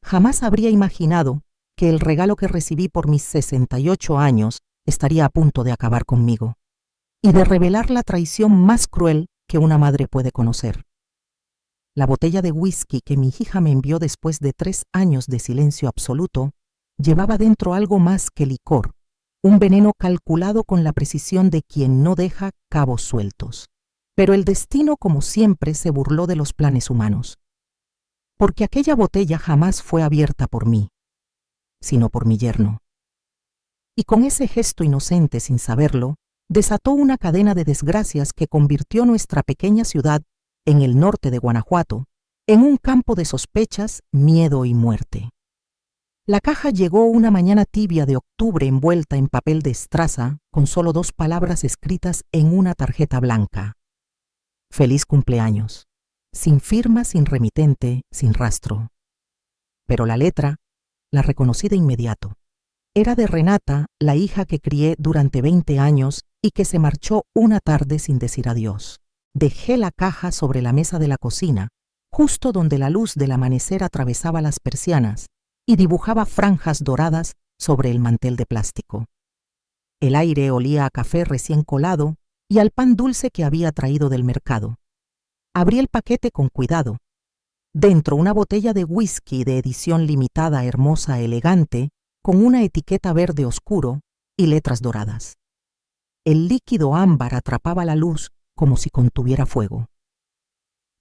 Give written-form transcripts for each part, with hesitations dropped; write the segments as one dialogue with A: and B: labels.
A: Jamás habría imaginado que el regalo que recibí por mis 68 años estaría a punto de acabar conmigo y de revelar la traición más cruel que una madre puede conocer. La botella de whisky que mi hija me envió después de 3 años de silencio absoluto llevaba dentro algo más que licor, un veneno calculado con la precisión de quien no deja cabos sueltos. Pero el destino, como siempre, se burló de los planes humanos, porque aquella botella jamás fue abierta por mí, sino por mi yerno. Y con ese gesto inocente, sin saberlo, desató una cadena de desgracias que convirtió nuestra pequeña ciudad, en el norte de Guanajuato, en un campo de sospechas, miedo y muerte. La caja llegó una mañana tibia de octubre envuelta en papel de estraza con solo 2 palabras escritas en una tarjeta blanca. Feliz cumpleaños. Sin firma, sin remitente, sin rastro. Pero la letra la reconocí de inmediato. Era de Renata, la hija que crié durante 20 años y que se marchó una tarde sin decir adiós. Dejé la caja sobre la mesa de la cocina, justo donde la luz del amanecer atravesaba las persianas y dibujaba franjas doradas sobre el mantel de plástico. El aire olía a café recién colado y al pan dulce que había traído del mercado. Abrí el paquete con cuidado. Dentro una botella de whisky de edición limitada, hermosa, elegante, con una etiqueta verde oscuro y letras doradas. El líquido ámbar atrapaba la luz como si contuviera fuego.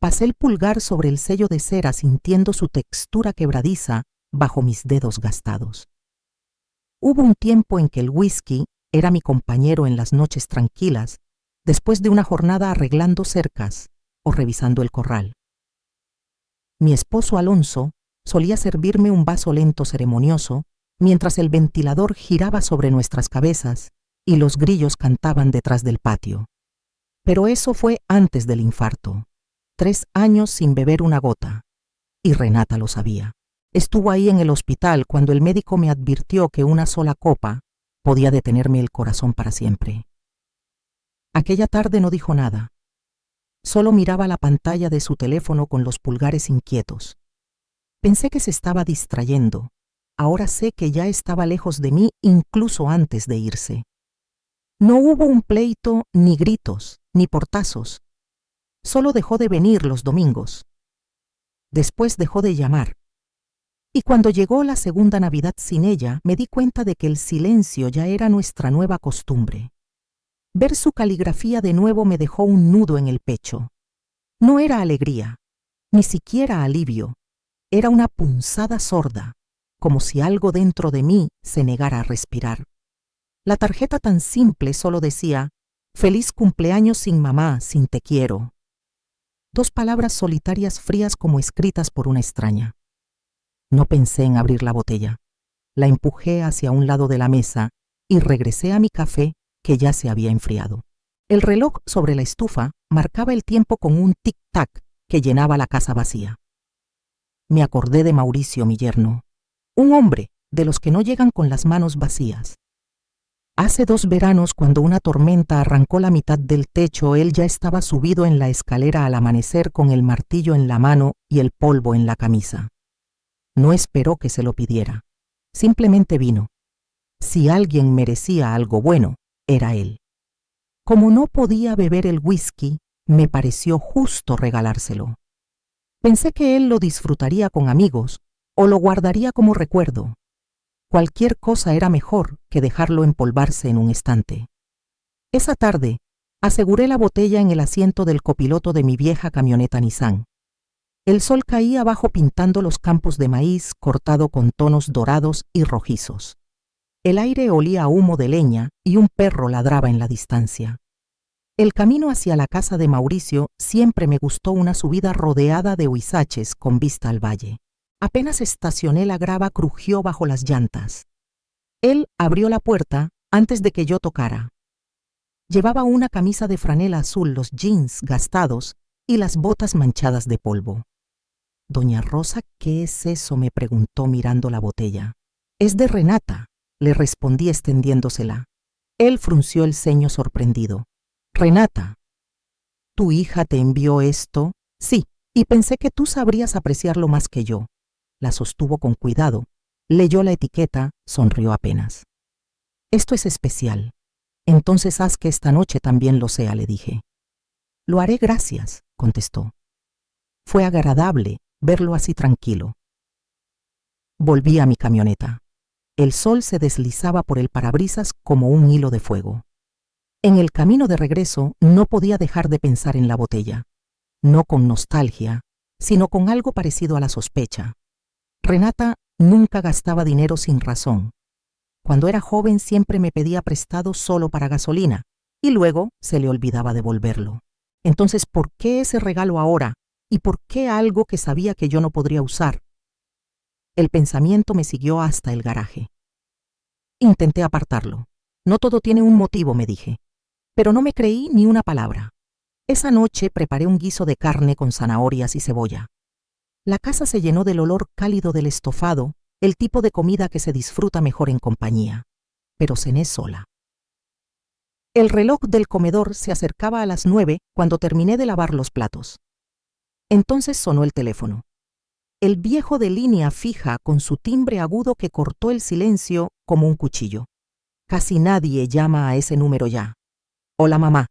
A: Pasé el pulgar sobre el sello de cera sintiendo su textura quebradiza bajo mis dedos gastados. Hubo un tiempo en que el whisky era mi compañero en las noches tranquilas, después de una jornada arreglando cercas o revisando el corral. Mi esposo Alonso solía servirme un vaso lento ceremonioso mientras el ventilador giraba sobre nuestras cabezas y los grillos cantaban detrás del patio. Pero eso fue antes del infarto. 3 años sin beber una gota. Y Renata lo sabía. Estuvo ahí en el hospital cuando el médico me advirtió que una sola copa podía detenerme el corazón para siempre. Aquella tarde no dijo nada. Solo miraba la pantalla de su teléfono con los pulgares inquietos. Pensé que se estaba distrayendo. Ahora sé que ya estaba lejos de mí incluso antes de irse. No hubo un pleito, ni gritos, ni portazos. Solo dejó de venir los domingos. Después dejó de llamar. Y cuando llegó la segunda Navidad sin ella, me di cuenta de que el silencio ya era nuestra nueva costumbre. Ver su caligrafía de nuevo me dejó un nudo en el pecho. No era alegría, ni siquiera alivio. Era una punzada sorda, como si algo dentro de mí se negara a respirar. La tarjeta tan simple solo decía: «Feliz cumpleaños sin mamá, sin te quiero». 2 palabras solitarias frías como escritas por una extraña. No pensé en abrir la botella. La empujé hacia un lado de la mesa y regresé a mi café que ya se había enfriado. El reloj sobre la estufa marcaba el tiempo con un tic-tac que llenaba la casa vacía. Me acordé de Mauricio, mi yerno, un hombre de los que no llegan con las manos vacías. Hace 2 veranos, cuando una tormenta arrancó la mitad del techo, él ya estaba subido en la escalera al amanecer con el martillo en la mano y el polvo en la camisa. No esperó que se lo pidiera. Simplemente vino. Si alguien merecía algo bueno, era él. Como no podía beber el whisky, me pareció justo regalárselo. Pensé que él lo disfrutaría con amigos o lo guardaría como recuerdo. Cualquier cosa era mejor que dejarlo empolvarse en un estante. Esa tarde, aseguré la botella en el asiento del copiloto de mi vieja camioneta Nissan. El sol caía abajo pintando los campos de maíz cortado con tonos dorados y rojizos. El aire olía a humo de leña y un perro ladraba en la distancia. El camino hacia la casa de Mauricio siempre me gustó una subida rodeada de huizaches con vista al valle. Apenas estacioné, la grava crujió bajo las llantas. Él abrió la puerta antes de que yo tocara. Llevaba una camisa de franela azul, los jeans gastados y las botas manchadas de polvo. «Doña Rosa, ¿qué es eso?», me preguntó mirando la botella. «Es de Renata», le respondí extendiéndosela. Él frunció el ceño sorprendido. «Renata, ¿tu hija te envió esto?». «Sí, y pensé que tú sabrías apreciarlo más que yo». La sostuvo con cuidado, leyó la etiqueta, sonrió apenas. Esto es especial. Entonces haz que esta noche también lo sea, le dije. Lo haré, gracias, contestó. Fue agradable verlo así tranquilo. Volví a mi camioneta. El sol se deslizaba por el parabrisas como un hilo de fuego. En el camino de regreso no podía dejar de pensar en la botella. No con nostalgia, sino con algo parecido a la sospecha. Renata nunca gastaba dinero sin razón. Cuando era joven siempre me pedía prestado solo para gasolina y luego se le olvidaba devolverlo. Entonces, ¿por qué ese regalo ahora? ¿Y por qué algo que sabía que yo no podría usar? El pensamiento me siguió hasta el garaje. Intenté apartarlo. No todo tiene un motivo, me dije. Pero no me creí ni una palabra. Esa noche preparé un guiso de carne con zanahorias y cebolla. La casa se llenó del olor cálido del estofado, el tipo de comida que se disfruta mejor en compañía. Pero cené sola. El reloj del comedor se acercaba a las 9 cuando terminé de lavar los platos. Entonces sonó el teléfono. El viejo de línea fija con su timbre agudo que cortó el silencio como un cuchillo. Casi nadie llama a ese número ya. Hola, mamá.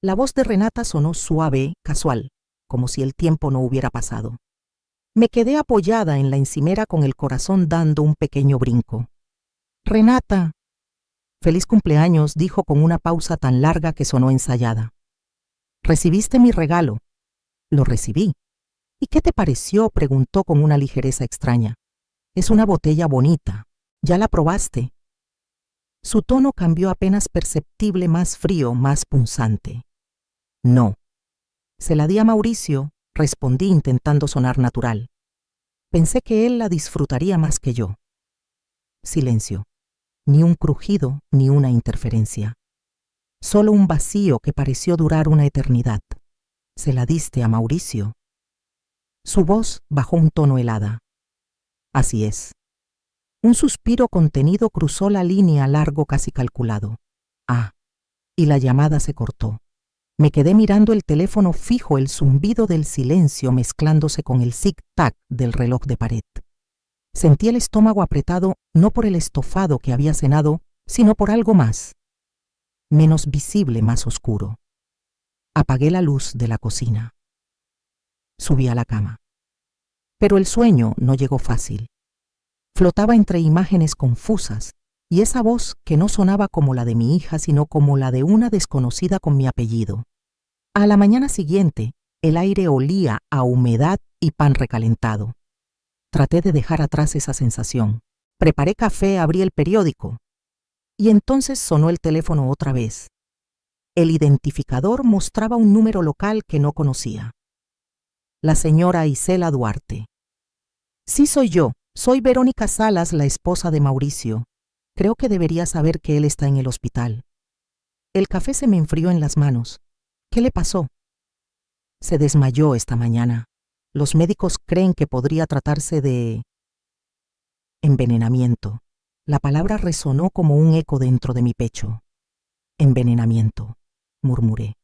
A: La voz de Renata sonó suave, casual, como si el tiempo no hubiera pasado. Me quedé apoyada en la encimera con el corazón dando un pequeño brinco. Renata. Feliz cumpleaños, dijo con una pausa tan larga que sonó ensayada. ¿Recibiste mi regalo? Lo recibí. ¿Y qué te pareció?, preguntó con una ligereza extraña. Es una botella bonita. ¿Ya la probaste? Su tono cambió apenas perceptible, más frío, más punzante. No. Se la di a Mauricio, respondí intentando sonar natural. Pensé que él la disfrutaría más que yo. Silencio. Ni un crujido, ni una interferencia. Solo un vacío que pareció durar una eternidad. ¿Se la diste a Mauricio? Su voz bajó un tono helada. Así es. Un suspiro contenido cruzó la línea largo casi calculado. Ah, y la llamada se cortó. Me quedé mirando el teléfono fijo, el zumbido del silencio mezclándose con el tic-tac del reloj de pared. Sentí el estómago apretado no por el estofado que había cenado, sino por algo más. Menos visible, más oscuro. Apagué la luz de la cocina. Subí a la cama. Pero el sueño no llegó fácil. Flotaba entre imágenes confusas, y esa voz que no sonaba como la de mi hija, sino como la de una desconocida con mi apellido. A la mañana siguiente, el aire olía a humedad y pan recalentado. Traté de dejar atrás esa sensación. Preparé café, abrí el periódico. Y entonces sonó el teléfono otra vez. El identificador mostraba un número local que no conocía. La señora Isela Duarte. Sí, soy yo. Soy Verónica Salas, la esposa de Mauricio. Creo que debería saber que él está en el hospital. El café se me enfrió en las manos. ¿Qué le pasó? Se desmayó esta mañana. Los médicos creen que podría tratarse de envenenamiento. La palabra resonó como un eco dentro de mi pecho. Envenenamiento, murmuré.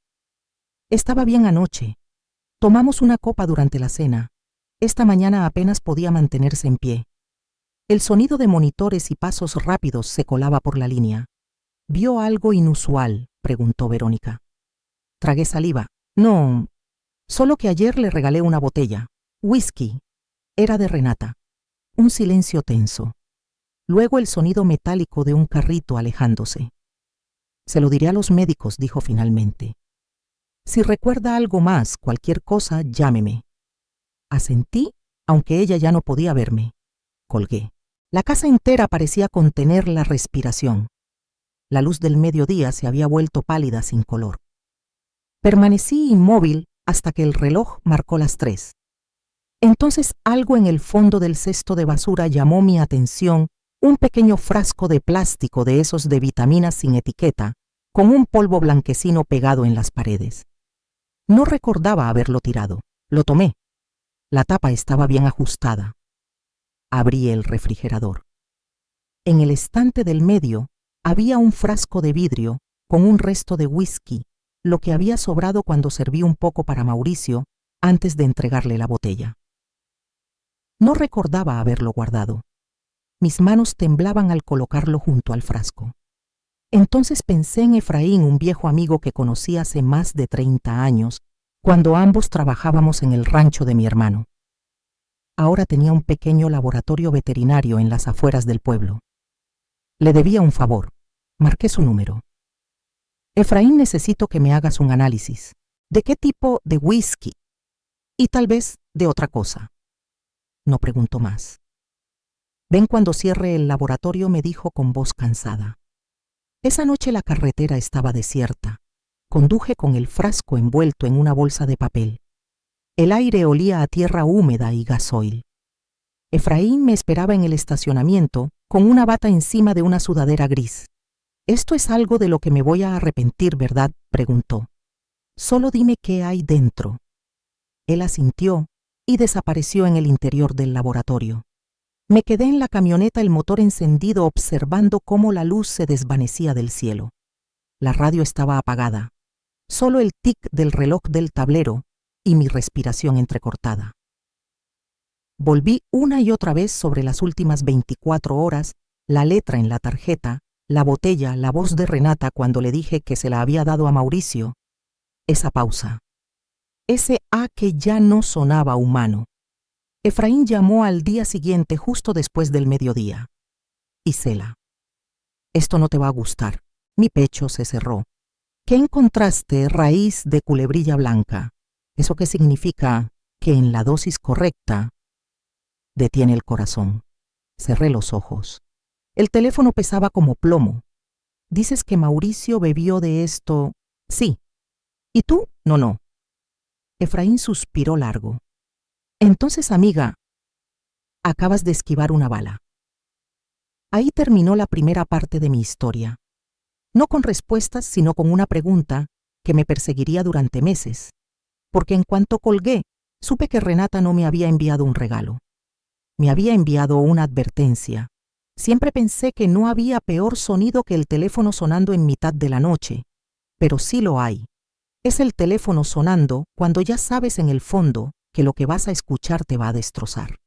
A: Estaba bien anoche. Tomamos una copa durante la cena. Esta mañana apenas podía mantenerse en pie. El sonido de monitores y pasos rápidos se colaba por la línea. ¿Vio algo inusual?, preguntó Verónica. Tragué saliva. No, solo que ayer le regalé una botella. Whisky. Era de Renata. Un silencio tenso. Luego el sonido metálico de un carrito alejándose. Se lo diré a los médicos, dijo finalmente. Si recuerda algo más, cualquier cosa, llámeme. Asentí, aunque ella ya no podía verme. Colgué. La casa entera parecía contener la respiración. La luz del mediodía se había vuelto pálida sin color. Permanecí inmóvil hasta que el reloj marcó las 3. Entonces algo en el fondo del cesto de basura llamó mi atención, un pequeño frasco de plástico de esos de vitaminas sin etiqueta, con un polvo blanquecino pegado en las paredes. No recordaba haberlo tirado. Lo tomé. La tapa estaba bien ajustada. Abrí el refrigerador. En el estante del medio había un frasco de vidrio con un resto de whisky, lo que había sobrado cuando serví un poco para Mauricio antes de entregarle la botella. No recordaba haberlo guardado. Mis manos temblaban al colocarlo junto al frasco. Entonces pensé en Efraín, un viejo amigo que conocí hace más de 30 años, cuando ambos trabajábamos en el rancho de mi hermano. Ahora tenía un pequeño laboratorio veterinario en las afueras del pueblo. Le debía un favor. Marqué su número. Efraín, necesito que me hagas un análisis. ¿De qué tipo de whisky? Y tal vez de otra cosa. No preguntó más. Ven cuando cierre el laboratorio, me dijo con voz cansada. Esa noche la carretera estaba desierta. Conduje con el frasco envuelto en una bolsa de papel. El aire olía a tierra húmeda y gasoil. Efraín me esperaba en el estacionamiento con una bata encima de una sudadera gris. «Esto es algo de lo que me voy a arrepentir, ¿verdad?», preguntó. «Solo dime qué hay dentro». Él asintió y desapareció en el interior del laboratorio. Me quedé en la camioneta, el motor encendido, observando cómo la luz se desvanecía del cielo. La radio estaba apagada. Solo el tic del reloj del tablero y mi respiración entrecortada. Volví una y otra vez sobre las últimas 24 horas, la letra en la tarjeta, la botella, la voz de Renata cuando le dije que se la había dado a Mauricio. Esa pausa. Ese A que ya no sonaba humano. Efraín llamó al día siguiente, justo después del mediodía. Isela. Esto no te va a gustar. Mi pecho se cerró. ¿Qué encontraste? Raíz de culebrilla blanca. ¿Eso qué significa? Que en la dosis correcta detiene el corazón. Cerré los ojos. El teléfono pesaba como plomo. ¿Dices que Mauricio bebió de esto? Sí. ¿Y tú? No. Efraín suspiró largo. Entonces, amiga, acabas de esquivar una bala. Ahí terminó la primera parte de mi historia. No con respuestas, sino con una pregunta que me perseguiría durante meses. Porque en cuanto colgué, supe que Renata no me había enviado un regalo. Me había enviado una advertencia. Siempre pensé que no había peor sonido que el teléfono sonando en mitad de la noche, pero sí lo hay. Es el teléfono sonando cuando ya sabes en el fondo que lo que vas a escuchar te va a destrozar.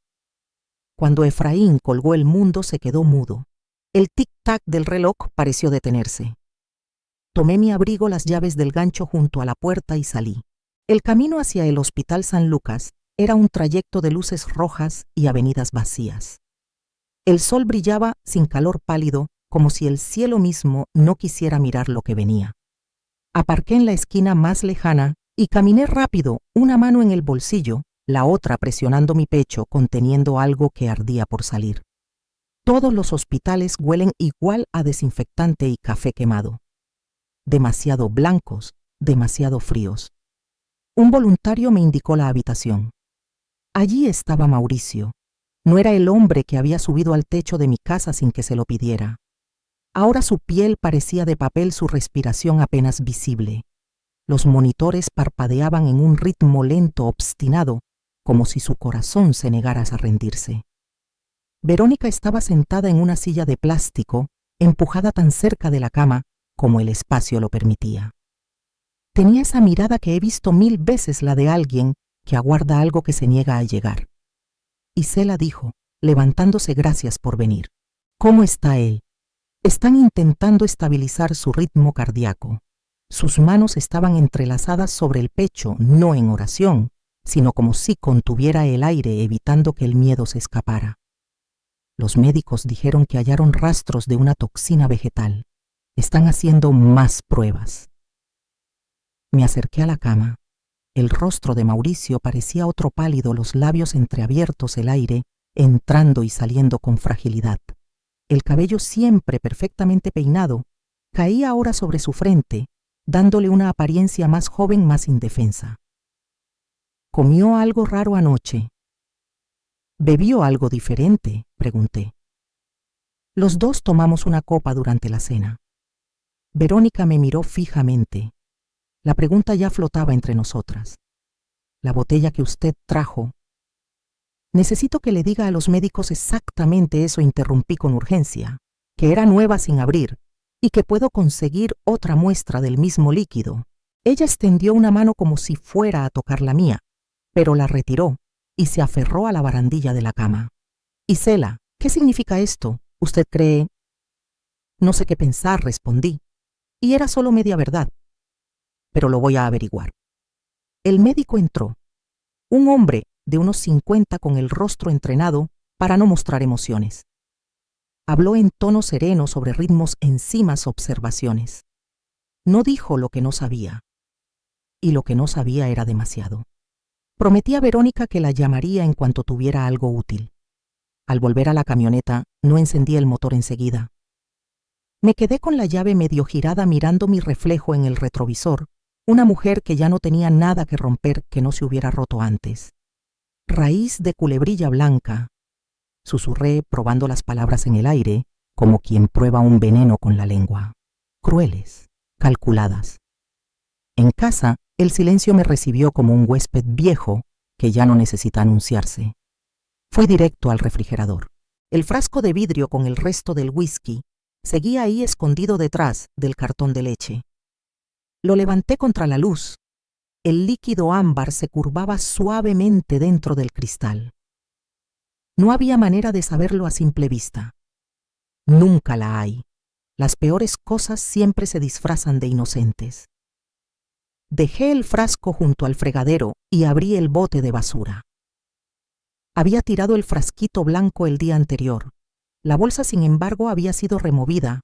A: Cuando Efraín colgó, el mundo se quedó mudo. El tic-tac del reloj pareció detenerse. Tomé mi abrigo, las llaves del gancho junto a la puerta y salí. El camino hacia el Hospital San Lucas era un trayecto de luces rojas y avenidas vacías. El sol brillaba sin calor pálido, como si el cielo mismo no quisiera mirar lo que venía. Aparqué en la esquina más lejana y caminé rápido, una mano en el bolsillo, la otra presionando mi pecho, conteniendo algo que ardía por salir. Todos los hospitales huelen igual a desinfectante y café quemado. Demasiado blancos, demasiado fríos. Un voluntario me indicó la habitación. Allí estaba Mauricio. No era el hombre que había subido al techo de mi casa sin que se lo pidiera. Ahora su piel parecía de papel, su respiración apenas visible. Los monitores parpadeaban en un ritmo lento, obstinado, como si su corazón se negara a rendirse. Verónica estaba sentada en una silla de plástico, empujada tan cerca de la cama como el espacio lo permitía. Tenía esa mirada que he visto 1000 veces, la de alguien que aguarda algo que se niega a llegar. Isela dijo, levantándose: gracias por venir. ¿Cómo está él? Están intentando estabilizar su ritmo cardíaco. Sus manos estaban entrelazadas sobre el pecho, no en oración, sino como si contuviera el aire, evitando que el miedo se escapara. Los médicos dijeron que hallaron rastros de una toxina vegetal. Están haciendo más pruebas. Me acerqué a la cama. El rostro de Mauricio parecía otro pálido, los labios entreabiertos, el aire entrando y saliendo con fragilidad. El cabello, siempre perfectamente peinado, caía ahora sobre su frente, dándole una apariencia más joven, más indefensa. ¿Comió algo raro anoche? ¿Bebió algo diferente?, pregunté. Los dos tomamos una copa durante la cena. Verónica me miró fijamente. La pregunta ya flotaba entre nosotras. La botella que usted trajo. Necesito que le diga a los médicos exactamente eso, interrumpí con urgencia, que era nueva sin abrir y que puedo conseguir otra muestra del mismo líquido. Ella extendió una mano como si fuera a tocar la mía, pero la retiró, y se aferró a la barandilla de la cama. Isela, ¿qué significa esto? ¿Usted cree? No sé qué pensar, respondí, y era solo media verdad. Pero lo voy a averiguar. El médico entró. Un hombre de unos 50 con el rostro entrenado para no mostrar emociones. Habló en tono sereno sobre ritmos enzimas observaciones. No dijo lo que no sabía. Y lo que no sabía era demasiado. Prometí a Verónica que la llamaría en cuanto tuviera algo útil. Al volver a la camioneta, no encendí el motor enseguida. Me quedé con la llave medio girada mirando mi reflejo en el retrovisor, una mujer que ya no tenía nada que romper que no se hubiera roto antes. Raíz de culebrilla blanca, susurré probando las palabras en el aire, como quien prueba un veneno con la lengua. Crueles, calculadas. En casa, el silencio me recibió como un huésped viejo que ya no necesita anunciarse. Fui directo al refrigerador. El frasco de vidrio con el resto del whisky seguía ahí escondido detrás del cartón de leche. Lo levanté contra la luz. El líquido ámbar se curvaba suavemente dentro del cristal. No había manera de saberlo a simple vista. Nunca la hay. Las peores cosas siempre se disfrazan de inocentes. Dejé el frasco junto al fregadero y abrí el bote de basura. Había tirado el frasquito blanco el día anterior. La bolsa, sin embargo, había sido removida,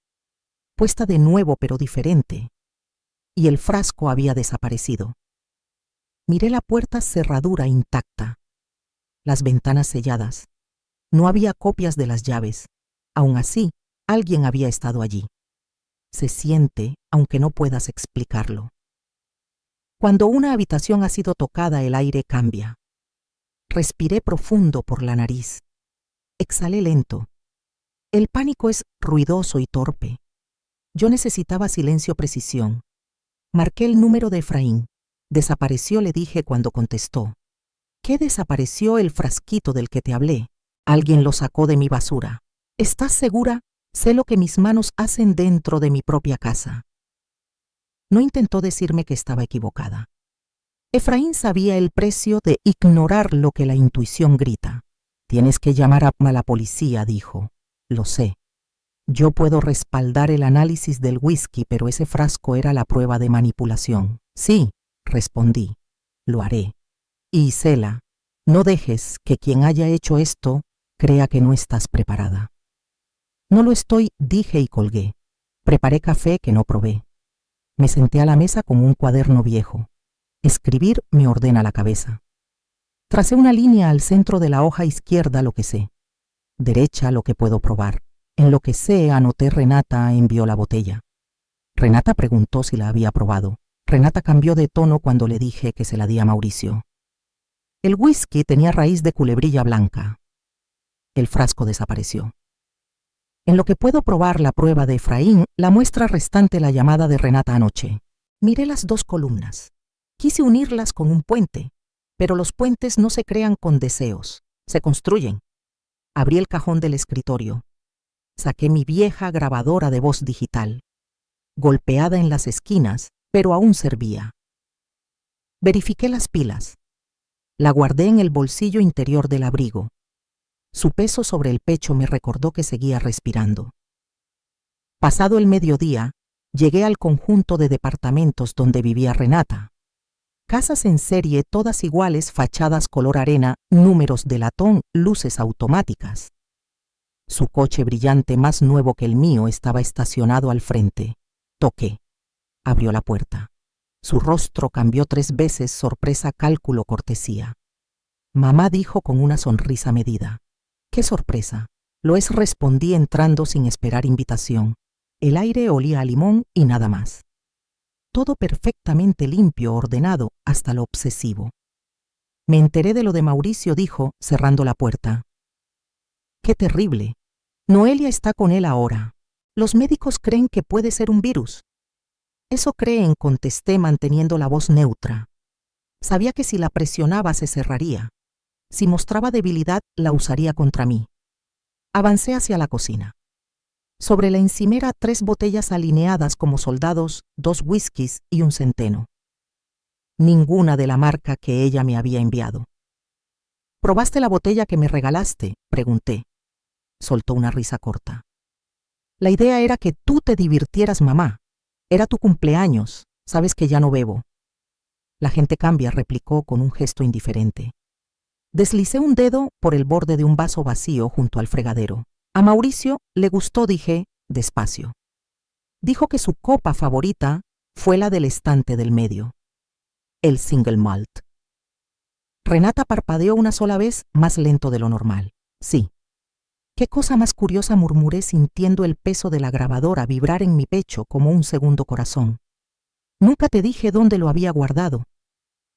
A: puesta de nuevo pero diferente, y el frasco había desaparecido. Miré la puerta cerradura intacta, las ventanas selladas. No había copias de las llaves. Aún así, alguien había estado allí. Se siente, aunque no puedas explicarlo. Cuando una habitación ha sido tocada, el aire cambia. Respiré profundo por la nariz. Exhalé lento. El pánico es ruidoso y torpe. Yo necesitaba silencio, precisión. Marqué el número de Efraín. Desapareció, le dije cuando contestó. ¿Qué desapareció? El frasquito del que te hablé. Alguien lo sacó de mi basura. ¿Estás segura? Sé lo que mis manos hacen dentro de mi propia casa. No intentó decirme que estaba equivocada. Efraín sabía el precio de ignorar lo que la intuición grita. Tienes que llamar a la policía, dijo. Lo sé. Yo puedo respaldar el análisis del whisky, pero ese frasco era la prueba de manipulación. Sí, respondí. Lo haré. Y Isela, no dejes que quien haya hecho esto crea que no estás preparada. No lo estoy, dije y colgué. Preparé café que no probé. Me senté a la mesa con un cuaderno viejo. Escribir me ordena la cabeza. Tracé una línea al centro de la hoja izquierda, lo que sé. Derecha, lo que puedo probar. En lo que sé, anoté Renata envió la botella. Renata preguntó si la había probado. Renata cambió de tono cuando le dije que se la di a Mauricio. El whisky tenía raíz de culebrilla blanca. El frasco desapareció. En lo que puedo probar la prueba de Efraín, la muestra restante la llamada de Renata anoche. Miré las dos columnas. Quise unirlas con un puente, pero los puentes no se crean con deseos, se construyen. Abrí el cajón del escritorio. Saqué mi vieja grabadora de voz digital, golpeada en las esquinas, pero aún servía. Verifiqué las pilas. La guardé en el bolsillo interior del abrigo. Su peso sobre el pecho me recordó que seguía respirando. Pasado el mediodía, llegué al conjunto de departamentos donde vivía Renata. Casas en serie, todas iguales, fachadas color arena, números de latón, luces automáticas. Su coche brillante, más nuevo que el mío, estaba estacionado al frente. Toqué. Abrió la puerta. Su rostro cambió 3 veces, sorpresa, cálculo, cortesía. Mamá, dijo con una sonrisa medida. ¡Qué sorpresa! Lo es, respondí entrando sin esperar invitación. El aire olía a limón y nada más. Todo perfectamente limpio, ordenado, hasta lo obsesivo. Me enteré de lo de Mauricio, dijo, cerrando la puerta. ¡Qué terrible! Noelia está con él ahora. Los médicos creen que puede ser un virus. Eso creen, contesté manteniendo la voz neutra. Sabía que si la presionaba se cerraría. Si mostraba debilidad, la usaría contra mí. Avancé hacia la cocina. Sobre la encimera 3 botellas alineadas como soldados, 2 whiskies y un centeno. Ninguna de la marca que ella me había enviado. ¿Probaste la botella que me regalaste?, pregunté. Soltó una risa corta. La idea era que tú te divirtieras, mamá. Era tu cumpleaños. Sabes que ya no bebo. La gente cambia, replicó con un gesto indiferente. Deslicé un dedo por el borde de un vaso vacío junto al fregadero. A Mauricio le gustó, dije, despacio. Dijo que su copa favorita fue la del estante del medio, el single malt. Renata parpadeó una sola vez, más lento de lo normal. Sí. Qué cosa más curiosa, murmuré sintiendo el peso de la grabadora vibrar en mi pecho como un segundo corazón. Nunca te dije dónde lo había guardado.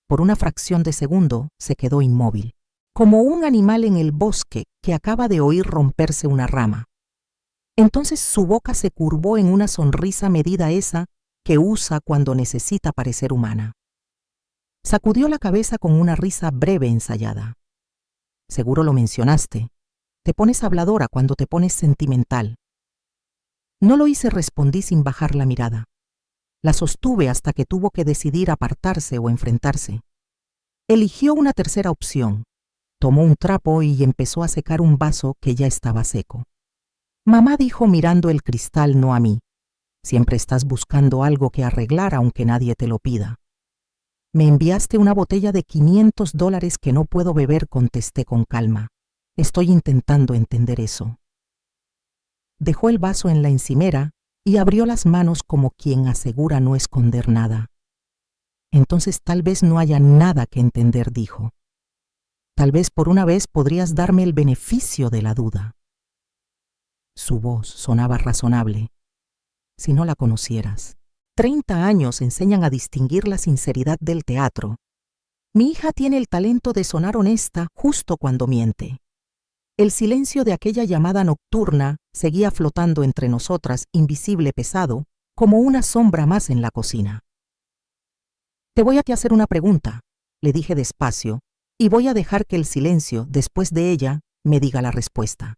A: Por una fracción de segundo se quedó inmóvil, como un animal en el bosque que acaba de oír romperse una rama. Entonces su boca se curvó en una sonrisa medida, esa que usa cuando necesita parecer humana. Sacudió la cabeza con una risa breve ensayada. Seguro lo mencionaste. Te pones habladora cuando te pones sentimental. No lo hice, respondí sin bajar la mirada. La sostuve hasta que tuvo que decidir apartarse o enfrentarse. Eligió una tercera opción. Tomó un trapo y empezó a secar un vaso que ya estaba seco. Mamá, dijo mirando el cristal, no a mí. Siempre estás buscando algo que arreglar aunque nadie te lo pida. Me enviaste una botella de $500 que no puedo beber, contesté con calma. Estoy intentando entender eso. Dejó el vaso en la encimera y abrió las manos como quien asegura no esconder nada. Entonces tal vez no haya nada que entender, dijo. Tal vez por una vez podrías darme el beneficio de la duda. Su voz sonaba razonable. Si no la conocieras. 30 años enseñan a distinguir la sinceridad del teatro. Mi hija tiene el talento de sonar honesta justo cuando miente. El silencio de aquella llamada nocturna seguía flotando entre nosotras, invisible, pesado, como una sombra más en la cocina. Te voy a hacer una pregunta, le dije despacio, y voy a dejar que el silencio, después de ella, me diga la respuesta.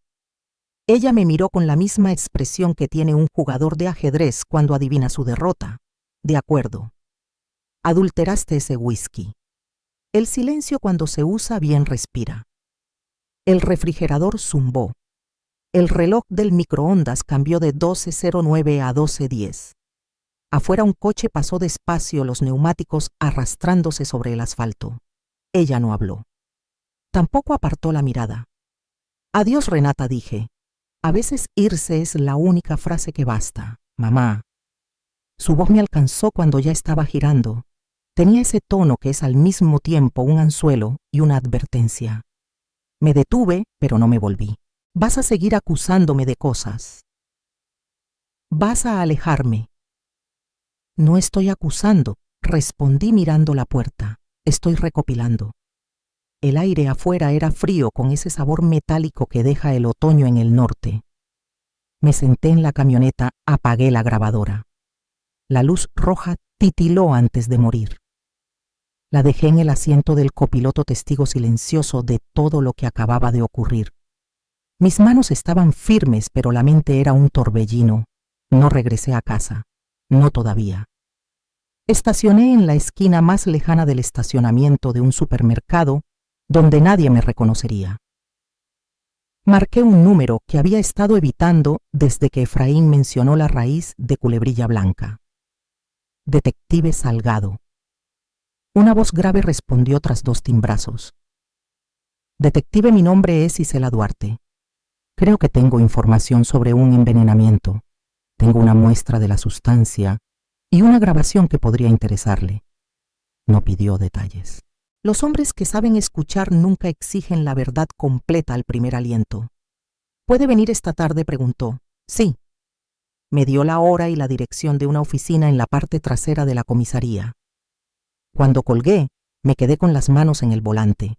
A: Ella me miró con la misma expresión que tiene un jugador de ajedrez cuando adivina su derrota. De acuerdo. Adulteraste ese whisky. El silencio, cuando se usa bien, respira. El refrigerador zumbó. El reloj del microondas cambió de 12:09 a 12:10. Afuera un coche pasó despacio, los neumáticos arrastrándose sobre el asfalto. Ella no habló. Tampoco apartó la mirada. Adiós, Renata, dije. A veces irse es la única frase que basta. Mamá. Su voz me alcanzó cuando ya estaba girando. Tenía ese tono que es al mismo tiempo un anzuelo y una advertencia. Me detuve, pero no me volví. Vas a seguir acusándome de cosas. Vas a alejarme. No estoy acusando, respondí mirando la puerta. Estoy recopilando. El aire afuera era frío, con ese sabor metálico que deja el otoño en el norte. Me senté en la camioneta, apagué la grabadora. La luz roja titiló antes de morir. La dejé en el asiento del copiloto, testigo silencioso de todo lo que acababa de ocurrir. Mis manos estaban firmes, pero la mente era un torbellino. No regresé a casa. No todavía. Estacioné en la esquina más lejana del estacionamiento de un supermercado donde nadie me reconocería. Marqué un número que había estado evitando desde que Efraín mencionó la raíz de culebrilla blanca. Detective Salgado. Una voz grave respondió tras 2 timbrazos. Detective, mi nombre es Isela Duarte. Creo que tengo información sobre un envenenamiento. Tengo una muestra de la sustancia y una grabación que podría interesarle. No pidió detalles. Los hombres que saben escuchar nunca exigen la verdad completa al primer aliento. ¿Puede venir esta tarde?, preguntó. Sí. Me dio la hora y la dirección de una oficina en la parte trasera de la comisaría. Cuando colgué, me quedé con las manos en el volante.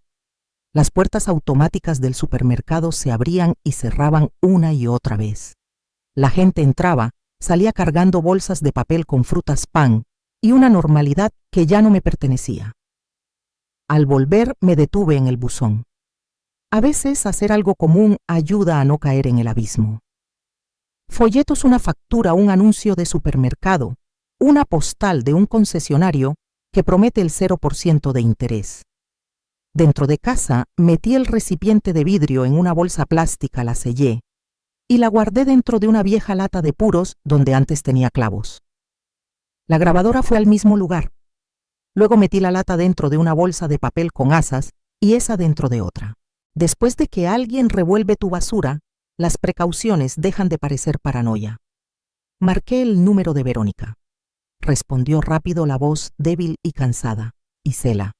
A: Las puertas automáticas del supermercado se abrían y cerraban una y otra vez. La gente entraba, salía cargando bolsas de papel con frutas, pan y una normalidad que ya no me pertenecía. Al volver me detuve en el buzón. A veces hacer algo común ayuda a no caer en el abismo. Folletos, una factura, un anuncio de supermercado, una postal de un concesionario que promete el 0% de interés. Dentro de casa, metí el recipiente de vidrio en una bolsa plástica, la sellé y la guardé dentro de una vieja lata de puros donde antes tenía clavos. La grabadora fue al mismo lugar. Luego metí la lata dentro de una bolsa de papel con asas y esa dentro de otra. Después de que alguien revuelve tu basura, las precauciones dejan de parecer paranoia. Marqué el número de Verónica. Respondió rápido la voz débil y cansada. Isela.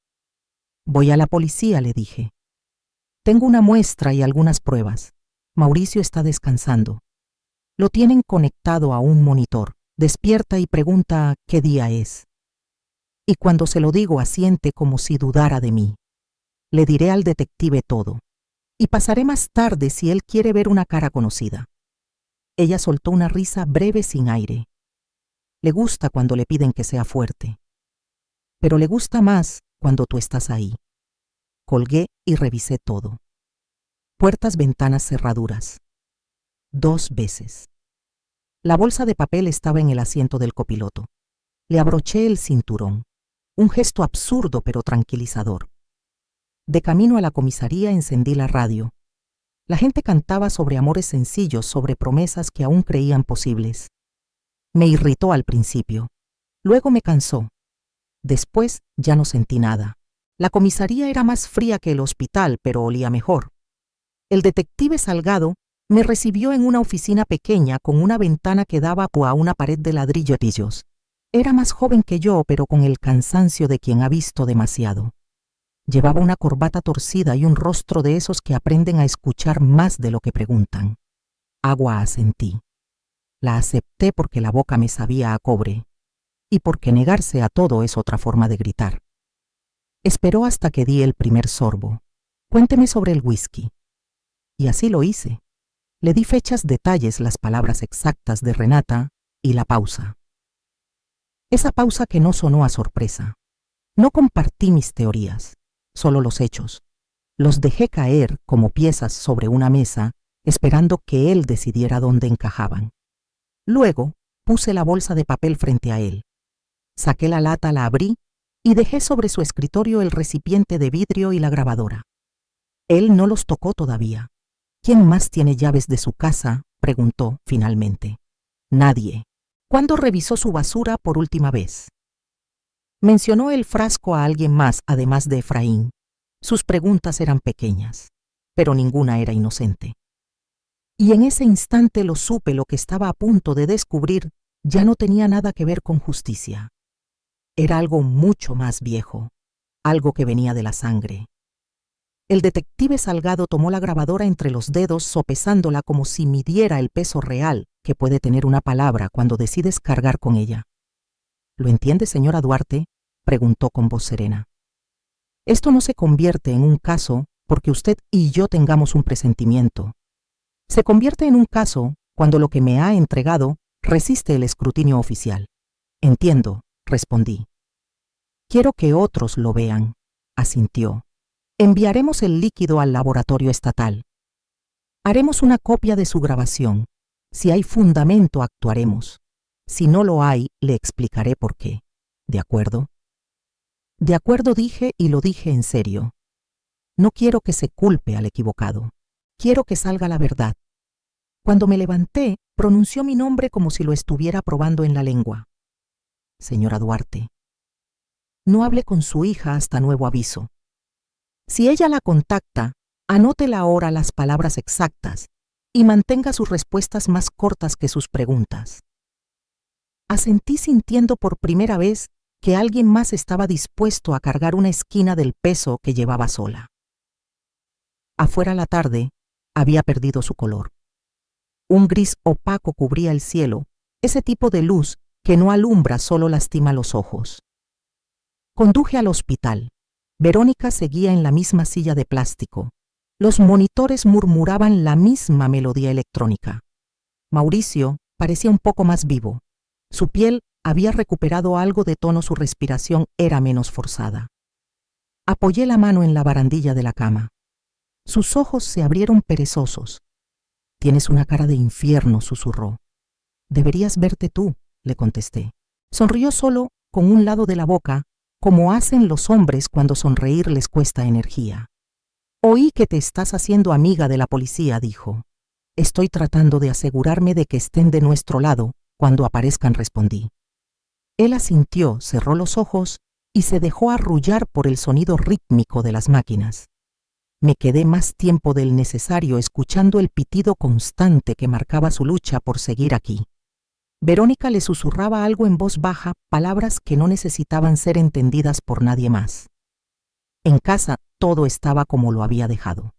A: Voy a la policía, le dije. Tengo una muestra y algunas pruebas. Mauricio está descansando. Lo tienen conectado a un monitor. Despierta y pregunta qué día es. Y cuando se lo digo asiente como si dudara de mí. Le diré al detective todo. Y pasaré más tarde si él quiere ver una cara conocida. Ella soltó una risa breve sin aire. Le gusta cuando le piden que sea fuerte. Pero le gusta más cuando tú estás ahí. Colgué y revisé todo. Puertas, ventanas, cerraduras. 2 veces. La bolsa de papel estaba en el asiento del copiloto. Le abroché el cinturón. Un gesto absurdo pero tranquilizador. De camino a la comisaría encendí la radio. La gente cantaba sobre amores sencillos, sobre promesas que aún creían posibles. Me irritó al principio. Luego me cansó. Después ya no sentí nada. La comisaría era más fría que el hospital, pero olía mejor. El detective Salgado me recibió en una oficina pequeña con una ventana que daba a una pared de ladrillos. Era más joven que yo, pero con el cansancio de quien ha visto demasiado. Llevaba una corbata torcida y un rostro de esos que aprenden a escuchar más de lo que preguntan. Agua, asentí. La acepté porque la boca me sabía a cobre y porque negarse a todo es otra forma de gritar. Esperó hasta que di el primer sorbo. Cuénteme sobre el whisky. Y así lo hice. Le di fechas, detalles, las palabras exactas de Renata y la pausa. Esa pausa que no sonó a sorpresa. No compartí mis teorías, solo los hechos. Los dejé caer como piezas sobre una mesa, esperando que él decidiera dónde encajaban. Luego puse la bolsa de papel frente a él. Saqué la lata, la abrí y dejé sobre su escritorio el recipiente de vidrio y la grabadora. Él no los tocó todavía. ¿Quién más tiene llaves de su casa?, preguntó finalmente. Nadie. ¿Cuándo revisó su basura por última vez? Mencionó el frasco a alguien más, además de Efraín. Sus preguntas eran pequeñas, pero ninguna era inocente. Y en ese instante lo supe, lo que estaba a punto de descubrir ya no tenía nada que ver con justicia. Era algo mucho más viejo, algo que venía de la sangre. El detective Salgado tomó la grabadora entre los dedos, sopesándola como si midiera el peso real que puede tener una palabra cuando decides cargar con ella. ¿Lo entiende, señora Duarte?, preguntó con voz serena. Esto no se convierte en un caso porque usted y yo tengamos un presentimiento. Se convierte en un caso cuando lo que me ha entregado resiste el escrutinio oficial. Entiendo, respondí. Quiero que otros lo vean, asintió. Enviaremos el líquido al laboratorio estatal. Haremos una copia de su grabación. Si hay fundamento, actuaremos. Si no lo hay, le explicaré por qué. ¿De acuerdo? De acuerdo, dije, y lo dije en serio. No quiero que se culpe al equivocado. Quiero que salga la verdad. Cuando me levanté, pronunció mi nombre como si lo estuviera probando en la lengua. Señora Duarte. No hable con su hija hasta nuevo aviso. Si ella la contacta, anótela ahora las palabras exactas y mantenga sus respuestas más cortas que sus preguntas. Asentí sintiendo por primera vez que alguien más estaba dispuesto a cargar una esquina del peso que llevaba sola. Afuera la tarde había perdido su color. Un gris opaco cubría el cielo, ese tipo de luz que no alumbra, solo lastima los ojos. Conduje al hospital. Verónica seguía en la misma silla de plástico. Los monitores murmuraban la misma melodía electrónica. Mauricio parecía un poco más vivo. Su piel había recuperado algo de tono, su respiración era menos forzada. Apoyé la mano en la barandilla de la cama. Sus ojos se abrieron perezosos. Tienes una cara de infierno, susurró. Deberías verte tú, le contesté. Sonrió solo con un lado de la boca como hacen los hombres cuando sonreír les cuesta energía. Oí que te estás haciendo amiga de la policía, dijo. Estoy tratando de asegurarme de que estén de nuestro lado cuando aparezcan, respondí. Él asintió, cerró los ojos y se dejó arrullar por el sonido rítmico de las máquinas. Me quedé más tiempo del necesario escuchando el pitido constante que marcaba su lucha por seguir aquí. Verónica le susurraba algo en voz baja, palabras que no necesitaban ser entendidas por nadie más. En casa todo estaba como lo había dejado.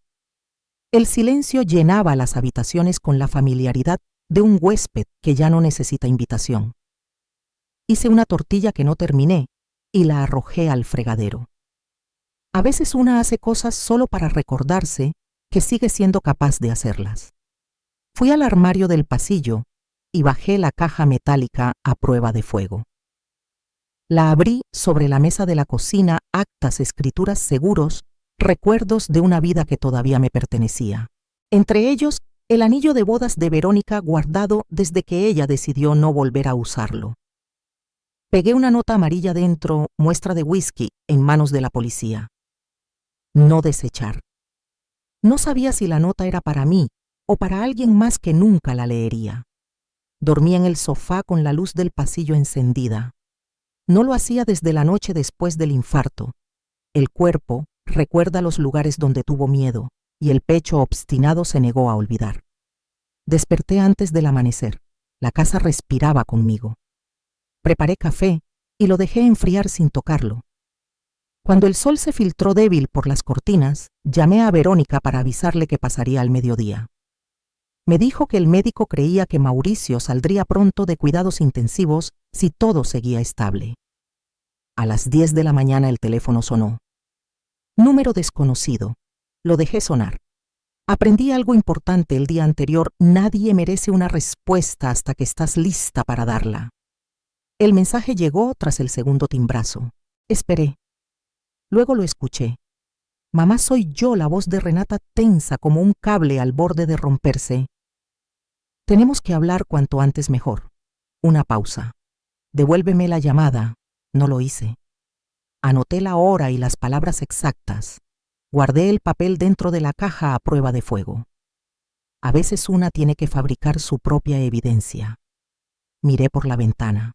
A: El silencio llenaba las habitaciones con la familiaridad de un huésped que ya no necesita invitación. Hice una tortilla que no terminé y la arrojé al fregadero. A veces una hace cosas solo para recordarse que sigue siendo capaz de hacerlas. Fui al armario del pasillo y bajé la caja metálica a prueba de fuego. La abrí sobre la mesa de la cocina, actas, escrituras, seguros, recuerdos de una vida que todavía me pertenecía. Entre ellos, el anillo de bodas de Verónica guardado desde que ella decidió no volver a usarlo. Pegué una nota amarilla dentro, muestra de whisky, en manos de la policía. No desechar. No sabía si la nota era para mí o para alguien más que nunca la leería. Dormí en el sofá con la luz del pasillo encendida. No lo hacía desde la noche después del infarto. El cuerpo recuerda los lugares donde tuvo miedo y el pecho obstinado se negó a olvidar. Desperté antes del amanecer. La casa respiraba conmigo. Preparé café y lo dejé enfriar sin tocarlo. Cuando el sol se filtró débil por las cortinas, llamé a Verónica para avisarle que pasaría al mediodía. Me dijo que el médico creía que Mauricio saldría pronto de cuidados intensivos si todo seguía estable. A las 10 de la mañana el teléfono sonó. Número desconocido. Lo dejé sonar. Aprendí algo importante el día anterior: nadie merece una respuesta hasta que estás lista para darla. El mensaje llegó tras el segundo timbrazo. Esperé. Luego lo escuché. Mamá, soy yo, la voz de Renata tensa como un cable al borde de romperse. Tenemos que hablar cuanto antes mejor. Una pausa. Devuélveme la llamada. No lo hice. Anoté la hora y las palabras exactas. Guardé el papel dentro de la caja a prueba de fuego. A veces una tiene que fabricar su propia evidencia. Miré por la ventana.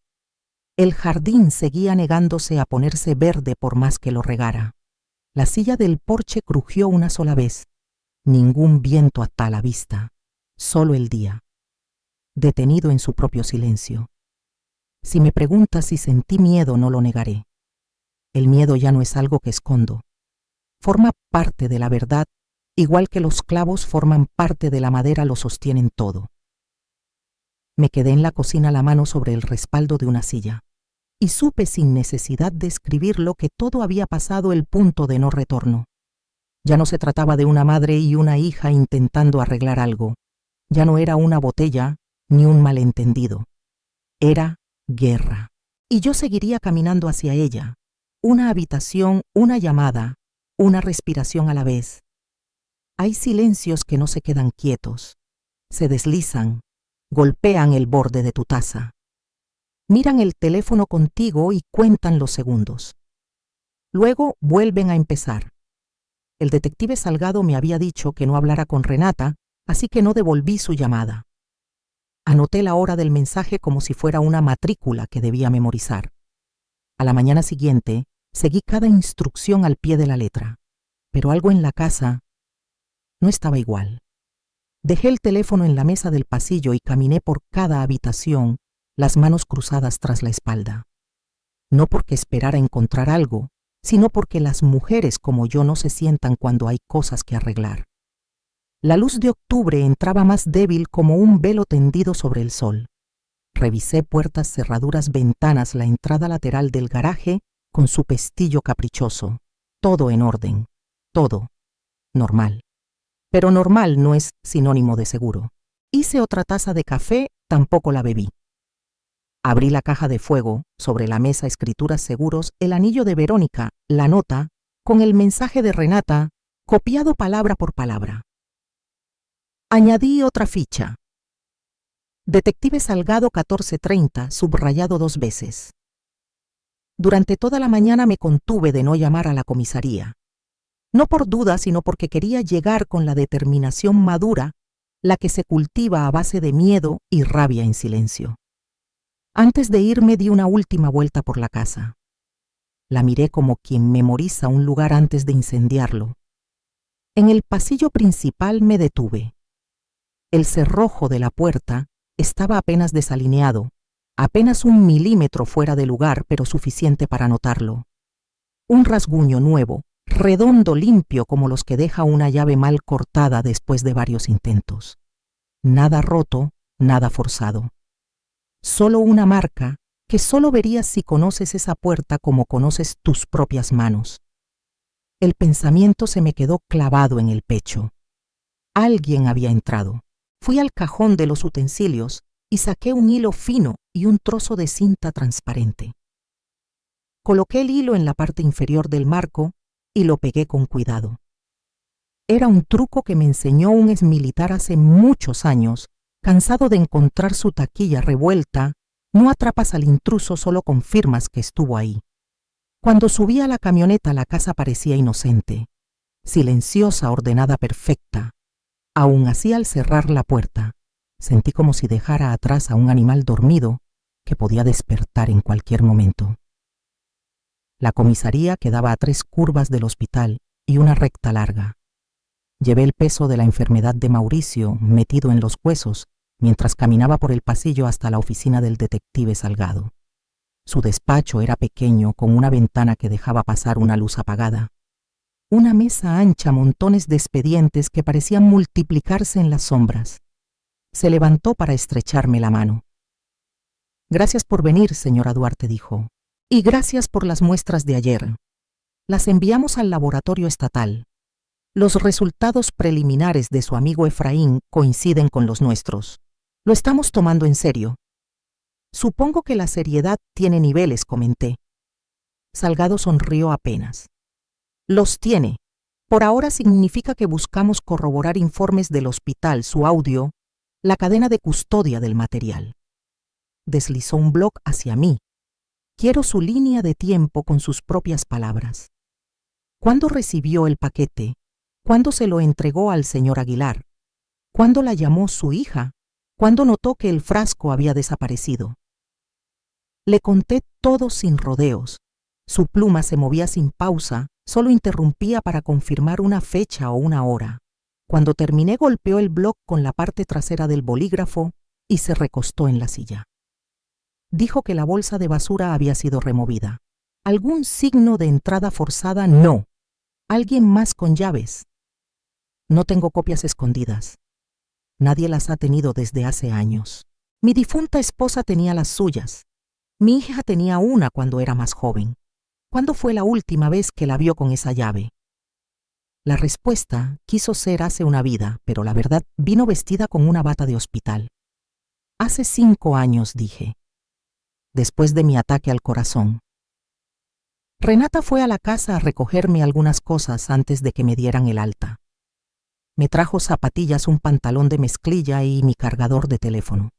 A: El jardín seguía negándose a ponerse verde por más que lo regara. La silla del porche crujió una sola vez. Ningún viento a la vista. Solo el día. Detenido en su propio silencio. Si me preguntas si sentí miedo, no lo negaré. El miedo ya no es algo que escondo. Forma parte de la verdad, igual que los clavos forman parte de la madera, lo sostienen todo. Me quedé en la cocina, la mano sobre el respaldo de una silla, y supe sin necesidad de escribirlo que todo había pasado el punto de no retorno. Ya no se trataba de una madre y una hija intentando arreglar algo. Ya no era una botella ni un malentendido. Era guerra. Y yo seguiría caminando hacia ella. Una habitación, una llamada, una respiración a la vez. Hay silencios que no se quedan quietos. Se deslizan, golpean el borde de tu taza. Miran el teléfono contigo y cuentan los segundos. Luego vuelven a empezar. El detective Salgado me había dicho que no hablara con Renata, así que no devolví su llamada. Anoté la hora del mensaje como si fuera una matrícula que debía memorizar. A la mañana siguiente, seguí cada instrucción al pie de la letra, pero algo en la casa no estaba igual. Dejé el teléfono en la mesa del pasillo y caminé por cada habitación, las manos cruzadas tras la espalda. No porque esperara encontrar algo, sino porque las mujeres como yo no se sientan cuando hay cosas que arreglar. La luz de octubre entraba más débil como un velo tendido sobre el sol. Revisé puertas, cerraduras, ventanas, la entrada lateral del garaje con su pestillo caprichoso. Todo en orden. Todo normal. Pero normal no es sinónimo de seguro. Hice otra taza de café, tampoco la bebí. Abrí la caja de fuego, sobre la mesa escrituras, seguros, el anillo de Verónica, la nota, con el mensaje de Renata, copiado palabra por palabra. Añadí otra ficha. Detective Salgado 1430, subrayado 2 veces. Durante toda la mañana me contuve de no llamar a la comisaría. No por duda, sino porque quería llegar con la determinación madura, la que se cultiva a base de miedo y rabia en silencio. Antes de irme di una última vuelta por la casa. La miré como quien memoriza un lugar antes de incendiarlo. En el pasillo principal me detuve. El cerrojo de la puerta estaba apenas desalineado, apenas 1 milímetro fuera de lugar, pero suficiente para notarlo. Un rasguño nuevo, redondo, limpio como los que deja una llave mal cortada después de varios intentos. Nada roto, nada forzado. Solo una marca que solo verías si conoces esa puerta como conoces tus propias manos. El pensamiento se me quedó clavado en el pecho. Alguien había entrado. Fui al cajón de los utensilios y saqué un hilo fino y un trozo de cinta transparente. Coloqué el hilo en la parte inferior del marco y lo pegué con cuidado. Era un truco que me enseñó un exmilitar hace muchos años. Cansado de encontrar su taquilla revuelta, no atrapas al intruso, solo confirmas que estuvo ahí. Cuando subí a la camioneta, la casa parecía inocente, silenciosa, ordenada, perfecta. Aún así, al cerrar la puerta, sentí como si dejara atrás a un animal dormido que podía despertar en cualquier momento. La comisaría quedaba a 3 curvas del hospital y una recta larga. Llevé el peso de la enfermedad de Mauricio metido en los huesos mientras caminaba por el pasillo hasta la oficina del detective Salgado. Su despacho era pequeño, con una ventana que dejaba pasar una luz apagada. Una mesa ancha, montones de expedientes que parecían multiplicarse en las sombras. Se levantó para estrecharme la mano. «Gracias por venir, señora Duarte», dijo. «Y gracias por las muestras de ayer. Las enviamos al laboratorio estatal. Los resultados preliminares de su amigo Efraín coinciden con los nuestros. Lo estamos tomando en serio». «Supongo que la seriedad tiene niveles», comenté. Salgado sonrió apenas. «Los tiene. Por ahora significa que buscamos corroborar informes del hospital, su audio, la cadena de custodia del material». Deslizó un bloc hacia mí. Quiero su línea de tiempo con sus propias palabras. ¿Cuándo recibió el paquete? ¿Cuándo se lo entregó al señor Aguilar? ¿Cuándo la llamó su hija? ¿Cuándo notó que el frasco había desaparecido? Le conté todo sin rodeos. Su pluma se movía sin pausa, solo interrumpía para confirmar una fecha o una hora. Cuando terminé, golpeó el bloc con la parte trasera del bolígrafo y se recostó en la silla. Dijo que la bolsa de basura había sido removida. ¿Algún signo de entrada forzada? No. ¿Alguien más con llaves? No tengo copias escondidas. Nadie las ha tenido desde hace años. Mi difunta esposa tenía las suyas. Mi hija tenía una cuando era más joven. ¿Cuándo fue la última vez que la vio con esa llave? La respuesta quiso ser hace una vida, pero la verdad vino vestida con una bata de hospital. Hace 5 años, dije. Después de mi ataque al corazón. Renata fue a la casa a recogerme algunas cosas antes de que me dieran el alta. Me trajo zapatillas, un pantalón de mezclilla y mi cargador de teléfono.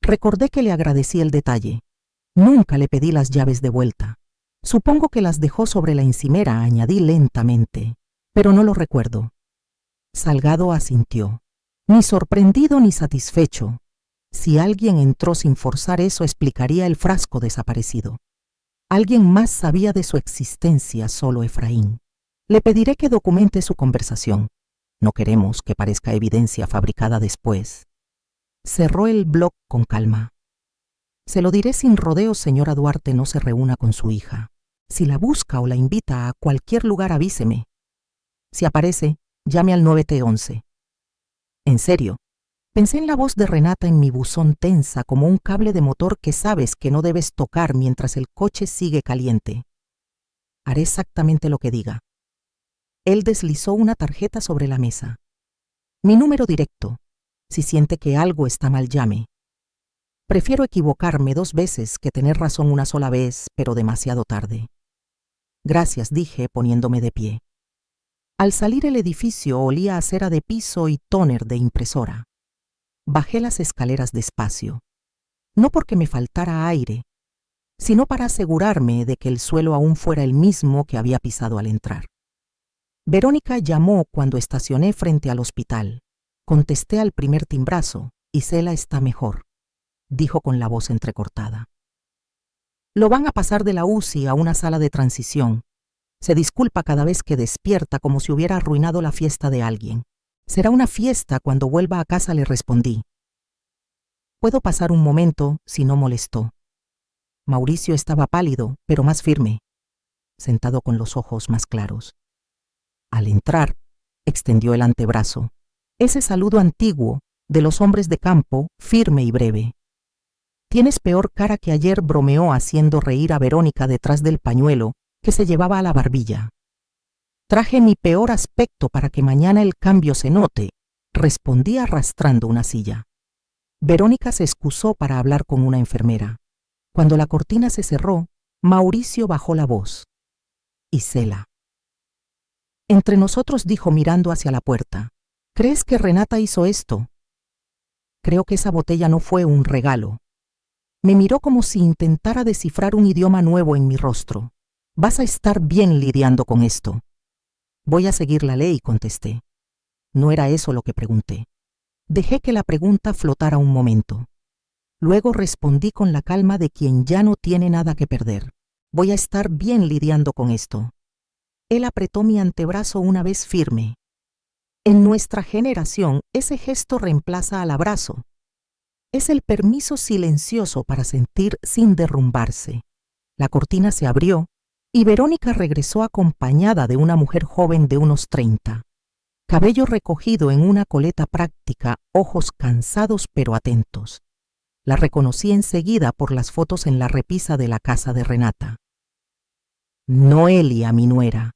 A: Recordé que le agradecí el detalle. Nunca le pedí las llaves de vuelta. Supongo que las dejó sobre la encimera, añadí lentamente, pero no lo recuerdo. Salgado asintió. Ni sorprendido ni satisfecho. Si alguien entró sin forzar eso, explicaría el frasco desaparecido. Alguien más sabía de su existencia, solo Efraín. Le pediré que documente su conversación. No queremos que parezca evidencia fabricada después. Cerró el bloc con calma. Se lo diré sin rodeos, señora Duarte, no se reúna con su hija. Si la busca o la invita a cualquier lugar, avíseme. Si aparece, llame al 9T11. En serio. Pensé en la voz de Renata en mi buzón, tensa como un cable de motor que sabes que no debes tocar mientras el coche sigue caliente. Haré exactamente lo que diga. Él deslizó una tarjeta sobre la mesa. Mi número directo. Si siente que algo está mal, llame. Prefiero equivocarme 2 veces que tener razón una sola vez, pero demasiado tarde. Gracias, dije, poniéndome de pie. Al salir el edificio olía a cera de piso y tóner de impresora. Bajé las escaleras despacio. No porque me faltara aire, sino para asegurarme de que el suelo aún fuera el mismo que había pisado al entrar. Verónica llamó cuando estacioné frente al hospital. Contesté al primer timbrazo y Cela está mejor, dijo con la voz entrecortada. Lo van a pasar de la UCI a una sala de transición. Se disculpa cada vez que despierta como si hubiera arruinado la fiesta de alguien. Será una fiesta cuando vuelva a casa, le respondí. ¿Puedo pasar un momento si no molestó? Mauricio estaba pálido, pero más firme, sentado con los ojos más claros. Al entrar, extendió el antebrazo, ese saludo antiguo de los hombres de campo, firme y breve. Tienes peor cara que ayer, bromeó haciendo reír a Verónica detrás del pañuelo que se llevaba a la barbilla. Traje mi peor aspecto para que mañana el cambio se note, respondí arrastrando una silla. Verónica se excusó para hablar con una enfermera. Cuando la cortina se cerró, Mauricio bajó la voz. Y Cela. Entre nosotros, dijo mirando hacia la puerta. ¿Crees que Renata hizo esto? Creo que esa botella no fue un regalo. Me miró como si intentara descifrar un idioma nuevo en mi rostro. Vas a estar bien lidiando con esto. Voy a seguir la ley, contesté. No era eso lo que pregunté. Dejé que la pregunta flotara un momento. Luego respondí con la calma de quien ya no tiene nada que perder. Voy a estar bien lidiando con esto. Él apretó mi antebrazo una vez firme. En nuestra generación, ese gesto reemplaza al abrazo. Es el permiso silencioso para sentir sin derrumbarse. La cortina se abrió y Verónica regresó acompañada de una mujer joven de unos 30. Cabello recogido en una coleta práctica, ojos cansados pero atentos. La reconocí enseguida por las fotos en la repisa de la casa de Renata. Noelia, mi nuera.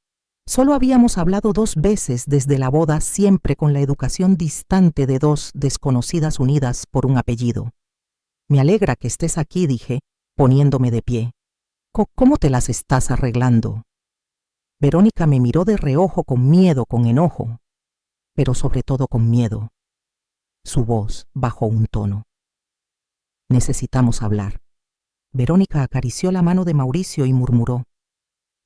A: Solo habíamos hablado 2 veces desde la boda, siempre con la educación distante de 2 desconocidas unidas por un apellido. Me alegra que estés aquí, dije, poniéndome de pie. ¿Cómo te las estás arreglando? Verónica me miró de reojo con miedo, con enojo, pero sobre todo con miedo. Su voz bajó un tono. Necesitamos hablar. Verónica acarició la mano de Mauricio y murmuró.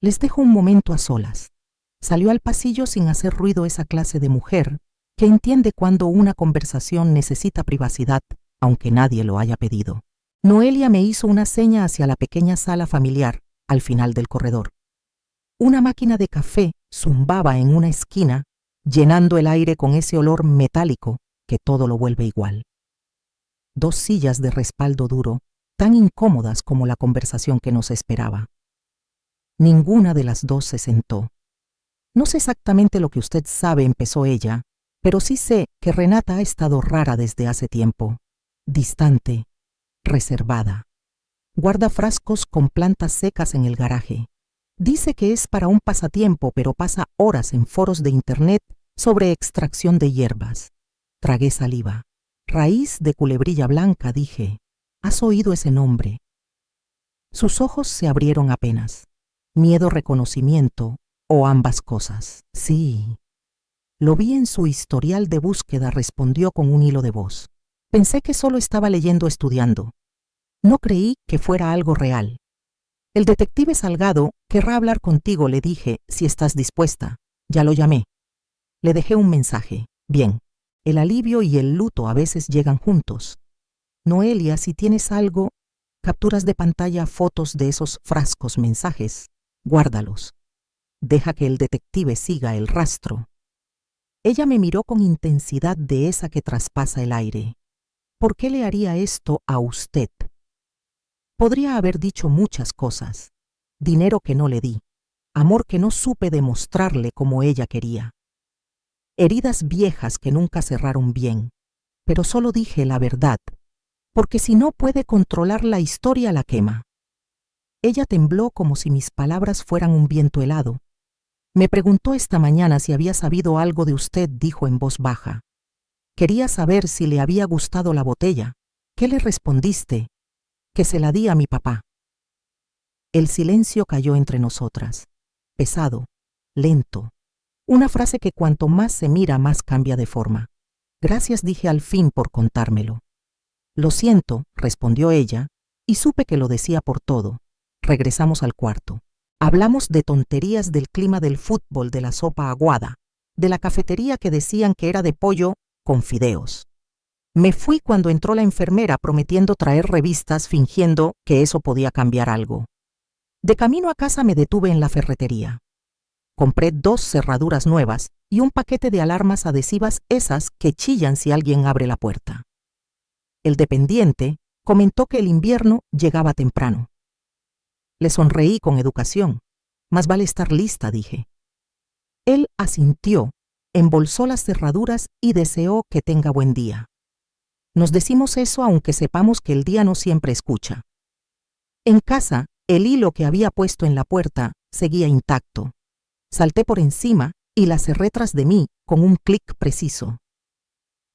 A: Les dejo un momento a solas. Salió al pasillo sin hacer ruido, esa clase de mujer que entiende cuando una conversación necesita privacidad, aunque nadie lo haya pedido. Noelia me hizo una seña hacia la pequeña sala familiar, al final del corredor. Una máquina de café zumbaba en una esquina, llenando el aire con ese olor metálico que todo lo vuelve igual. 2 sillas de respaldo duro, tan incómodas como la conversación que nos esperaba. Ninguna de las 2 se sentó. No sé exactamente lo que usted sabe, empezó ella, pero sí sé que Renata ha estado rara desde hace tiempo. Distante, reservada. Guarda frascos con plantas secas en el garaje. Dice que es para un pasatiempo, pero pasa horas en foros de internet sobre extracción de hierbas. Tragué saliva. Raíz de culebrilla blanca, dije. ¿Has oído ese nombre? Sus ojos se abrieron apenas. Miedo, reconocimiento, o ambas cosas. Sí. Lo vi en su historial de búsqueda, respondió con un hilo de voz. Pensé que solo estaba leyendo, estudiando. No creí que fuera algo real. El detective Salgado querrá hablar contigo, le dije, si estás dispuesta. Ya lo llamé. Le dejé un mensaje. Bien. El alivio y el luto a veces llegan juntos. Noelia, si tienes algo, capturas de pantalla, fotos de esos frascos, mensajes, guárdalos. Deja que el detective siga el rastro. Ella me miró con intensidad de esa que traspasa el aire. ¿Por qué le haría esto a usted? Podría haber dicho muchas cosas. Dinero que no le di. Amor que no supe demostrarle como ella quería. Heridas viejas que nunca cerraron bien. Pero solo dije la verdad, porque si no puede controlar la historia, la quema. Ella tembló como si mis palabras fueran un viento helado. Me preguntó esta mañana si había sabido algo de usted, dijo en voz baja. Quería saber si le había gustado la botella. ¿Qué le respondiste? Que se la di a mi papá. El silencio cayó entre nosotras, pesado, lento. Una frase que cuanto más se mira, más cambia de forma. Gracias, dije al fin, por contármelo. Lo siento, respondió ella, y supe que lo decía por todo. Regresamos al cuarto. Hablamos de tonterías del clima del fútbol, de la sopa aguada, de la cafetería que decían que era de pollo con fideos. Me fui cuando entró la enfermera prometiendo traer revistas, fingiendo que eso podía cambiar algo. De camino a casa me detuve en la ferretería. Compré 2 cerraduras nuevas y un paquete de alarmas adhesivas, esas que chillan si alguien abre la puerta. El dependiente comentó que el invierno llegaba temprano. Le sonreí con educación. Más vale estar lista, dije. Él asintió, embolsó las cerraduras y deseó que tenga buen día. Nos decimos eso aunque sepamos que el día no siempre escucha. En casa, el hilo que había puesto en la puerta seguía intacto. Salté por encima y la cerré tras de mí con un clic preciso.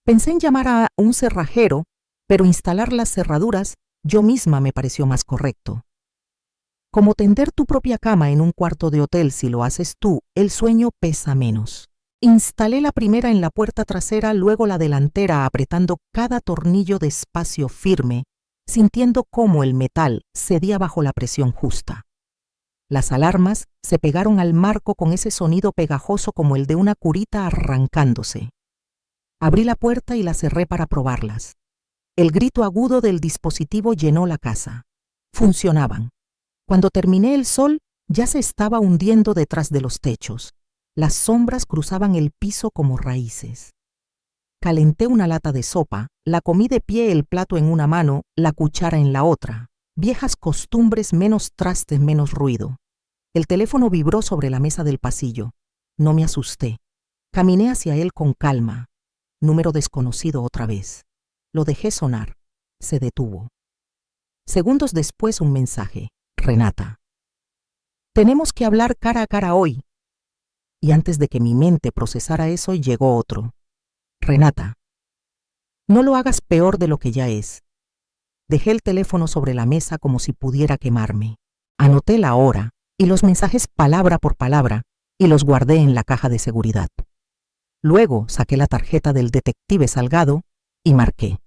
A: Pensé en llamar a un cerrajero, pero instalar las cerraduras yo misma me pareció más correcto. Como tender tu propia cama en un cuarto de hotel, si lo haces tú, el sueño pesa menos. Instalé la primera en la puerta trasera, luego la delantera, apretando cada tornillo despacio, firme, sintiendo cómo el metal cedía bajo la presión justa. Las alarmas se pegaron al marco con ese sonido pegajoso como el de una curita arrancándose. Abrí la puerta y la cerré para probarlas. El grito agudo del dispositivo llenó la casa. Funcionaban. Cuando terminé, el sol ya se estaba hundiendo detrás de los techos. Las sombras cruzaban el piso como raíces. Calenté una lata de sopa, la comí de pie, el plato en una mano, la cuchara en la otra. Viejas costumbres, menos trastes, menos ruido. El teléfono vibró sobre la mesa del pasillo. No me asusté. Caminé hacia él con calma. Número desconocido otra vez. Lo dejé sonar. Se detuvo. Segundos después, un mensaje. Renata. Tenemos que hablar cara a cara hoy. Y antes de que mi mente procesara eso, llegó otro. Renata. No lo hagas peor de lo que ya es. Dejé el teléfono sobre la mesa como si pudiera quemarme. Anoté la hora y los mensajes palabra por palabra y los guardé en la caja de seguridad. Luego saqué la tarjeta del detective Salgado y marqué.